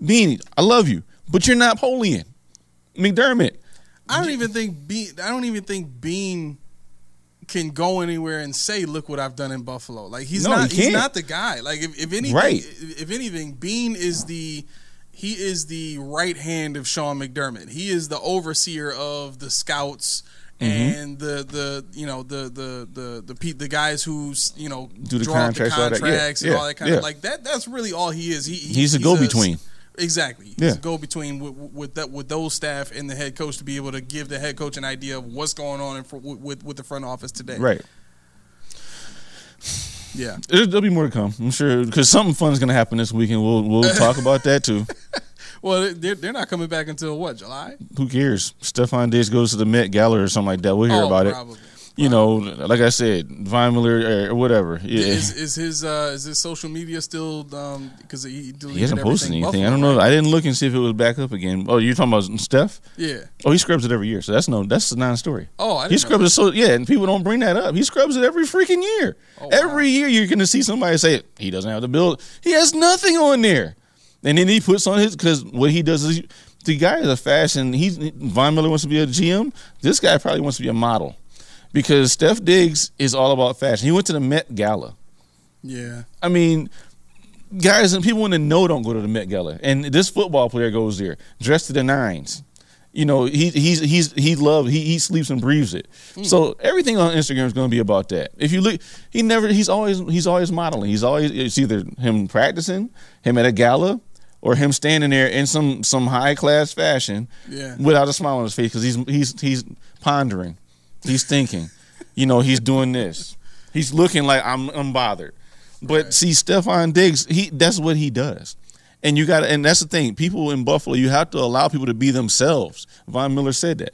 Beanie, I love you, but you're Napoleon. McDermott. I don't even think Bean can go anywhere and say, "Look what I've done in Buffalo." Like he's not the guy. Like if anything, Bean is the right hand of Sean McDermott. He is the overseer of the scouts and the guys who do the draw contracts, up the contracts and all that kind of like that. That's really all he is. He's a go-between. Exactly. He's a go-between with those staff and the head coach to be able to give the head coach an idea of what's going on with the front office today. Right. Yeah. There'll be more to come, I'm sure, because something fun is going to happen this weekend. We'll talk about that too. Well, they're not coming back until what, July? Who cares? Stefon Diggs goes to the Met Gala or something like that. We'll hear about it. You know, like I said, Von Miller or whatever. Yeah. Is his social media still because he hasn't posted anything? I don't know. I didn't look and see if it was back up again. Oh, you're talking about Steph? Yeah. Oh, he scrubs it every year, so that's a non-story. Oh, he scrubs it and people don't bring that up. He scrubs it every freaking year. Oh, every year you're going to see somebody say he doesn't have the build. He has nothing on there, and then he puts on his because what he does is the guy is a fashion. Von Miller wants to be a GM. This guy probably wants to be a model. Because Steph Diggs is all about fashion. He went to the Met Gala. Yeah. I mean, guys and people in the know don't go to the Met Gala. And this football player goes there, dressed to the nines. You know, he sleeps and breathes it. So everything on Instagram is going to be about that. If you look, he's always modeling. It's either him practicing, him at a gala, or him standing there in some high class fashion without a smile on his face because he's pondering. He's thinking, he's doing this. He's looking like I'm unbothered. But see, Stefon Diggs, that's what he does. And and that's the thing. People in Buffalo, you have to allow people to be themselves. Von Miller said that.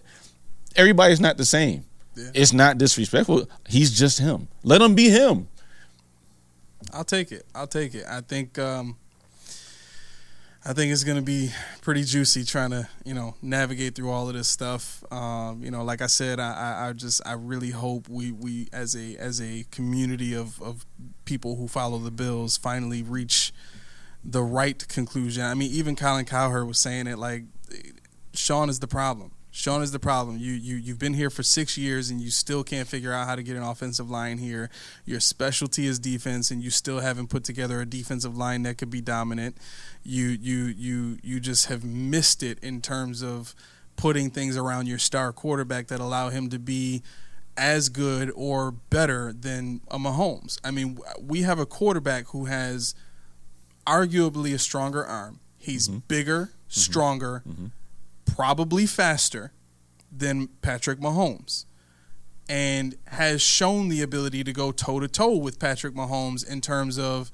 Everybody's not the same. Yeah. It's not disrespectful. He's just him. Let him be him. I'll take it. I think it's going to be pretty juicy trying to, navigate through all of this stuff. Like I said, I really hope we as a community of people who follow the Bills finally reach the right conclusion. I mean, even Colin Cowherd was saying it, like, Sean is the problem. Sean is the problem. You've been here for 6 years and you still can't figure out how to get an offensive line here. Your specialty is defense and you still haven't put together a defensive line that could be dominant. You just have missed it in terms of putting things around your star quarterback that allow him to be as good or better than a Mahomes. I mean, we have a quarterback who has arguably a stronger arm. He's bigger, stronger, probably faster than Patrick Mahomes, and has shown the ability to go toe-to-toe with Patrick Mahomes in terms of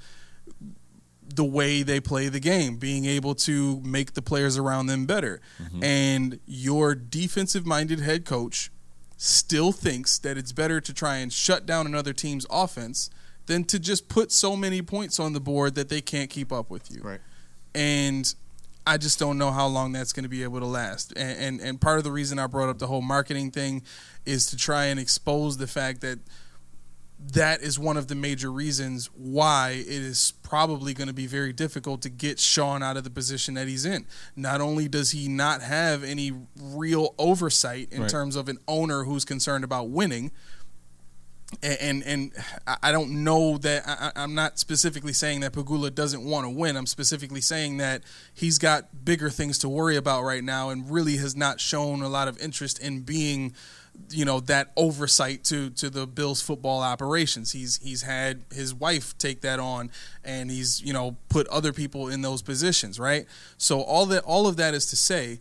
the way they play the game, being able to make the players around them better. And your defensive-minded head coach still thinks that it's better to try and shut down another team's offense than to just put so many points on the board that they can't keep up with you. Right. And I just don't know how long that's going to be able to last. And part of the reason I brought up the whole marketing thing is to try and expose the fact that that is one of the major reasons why it is probably going to be very difficult to get Sean out of the position that he's in. Not only does he not have any real oversight in terms of an owner who's concerned about winning, and I don't know that I'm not specifically saying that Pegula doesn't want to win. I'm specifically saying that he's got bigger things to worry about right now and really has not shown a lot of interest in being, that oversight to the Bills football operations. He's had his wife take that on, and he's put other people in those positions, right? So all of that is to say,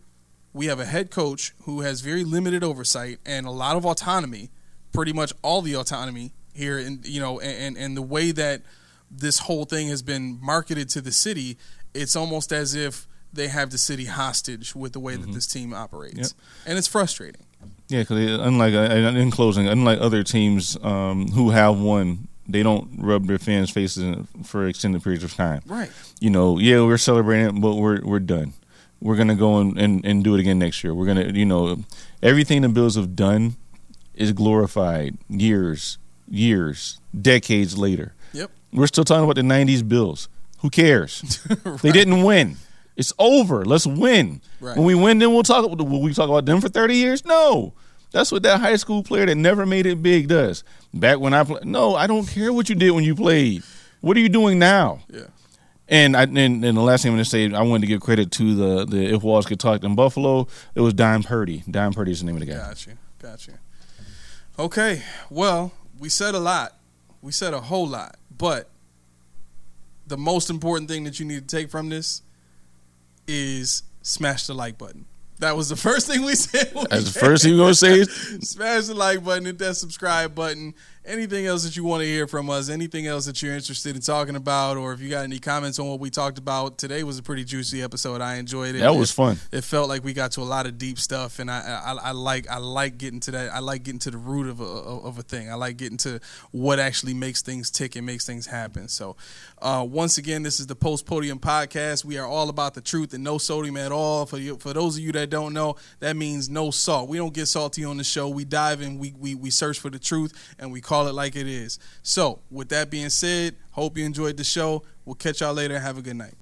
we have a head coach who has very limited oversight and a lot of autonomy. Pretty much all the autonomy here, and the way that this whole thing has been marketed to the city, it's almost as if they have the city hostage with the way that this team operates, and it's frustrating. Yeah, because in closing, unlike other teams who have won, they don't rub their fans' faces for extended periods of time. Right. We're celebrating, but we're done. We're gonna go and do it again next year. We're gonna, everything the Bills have done is glorified years, decades later. Yep. We're still talking about the 90s Bills. Who cares? Right. They didn't win. It's over. Let's win. Right. When we win, then we'll talk. Will we talk about them for 30 years? No. That's what that high school player that never made it big does. Back when I played, no, I don't care what you did when you played. What are you doing now? Yeah. And the last thing I'm going to say, I wanted to give credit to the If Walls Could Talk in Buffalo. It was Don Purdy. Don Purdy is the name of the guy. Got you. Okay, well, we said a lot. We said a whole lot. But the most important thing that you need to take from this is smash the like button. That was the first thing we said. That's the first thing you're going to say is smash the like button, hit that subscribe button. Anything else that you want to hear from us, anything else that you're interested in talking about, or if you got any comments on what we talked about, today was a pretty juicy episode. I enjoyed it. That was fun. It felt like we got to a lot of deep stuff, and I like getting to that. I like getting to the root of a thing. I like getting to what actually makes things tick and makes things happen. So, once again, this is the Post Podium Podcast. We are all about the truth and no sodium at all. For those of you that don't know, that means no salt. We don't get salty on the show. We dive in, we search for the truth, and we call it like it is. So, with that being said, hope you enjoyed the show. We'll catch y'all later. Have a good night.